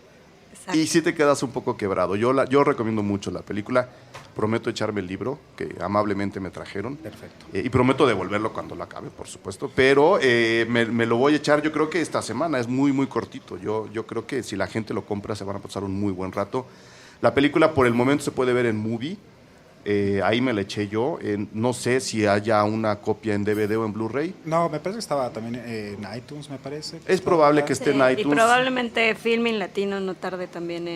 Speaker 1: Exacto. Y sí te quedas un poco quebrado. Yo recomiendo mucho la película. Prometo echarme el libro, que amablemente me trajeron.
Speaker 4: Perfecto.
Speaker 1: Y prometo devolverlo cuando lo acabe, por supuesto. Pero me lo voy a echar, yo creo que esta semana. Es muy, muy cortito. Yo creo que si la gente lo compra se van a pasar un muy buen rato. La película por el momento se puede ver en Movie. Ahí me la eché yo. No sé si haya una copia en DVD o en Blu-ray.
Speaker 4: No, me parece que estaba también en iTunes, me parece.
Speaker 1: Es probable que esté en iTunes.
Speaker 3: Y probablemente Filmin Latino no tarde también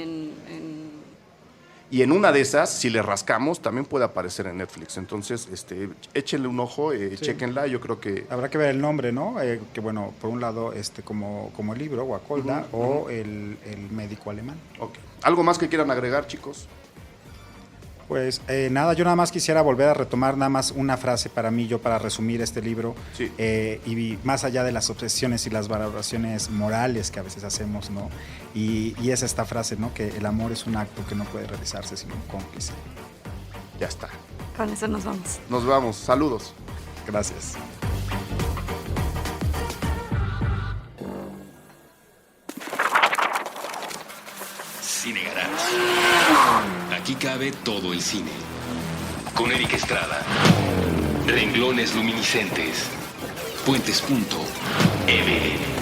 Speaker 1: Y en una de esas, si le rascamos, también puede aparecer en Netflix. Entonces, échenle un ojo, sí, chéquenla. Yo creo que...
Speaker 4: Habrá que ver el nombre, ¿no? Que bueno, por un lado, como el libro, Guacolda, o el médico alemán.
Speaker 1: Okay. ¿Algo más que quieran agregar, chicos?
Speaker 4: Pues nada, yo nada más quisiera volver a retomar nada más una frase para mí, yo para resumir este libro,
Speaker 1: Sí.
Speaker 4: Y más allá de las obsesiones y las valoraciones morales que a veces hacemos, ¿no? Y es esta frase, ¿no? Que el amor es un acto que no puede realizarse sin un cómplice.
Speaker 1: Ya está.
Speaker 3: Con eso nos vamos.
Speaker 1: Nos vamos. Saludos.
Speaker 4: Gracias.
Speaker 2: Cine Garage. Aquí cabe todo el cine. Con Eric Estrada. Renglones luminiscentes. Puentes.mx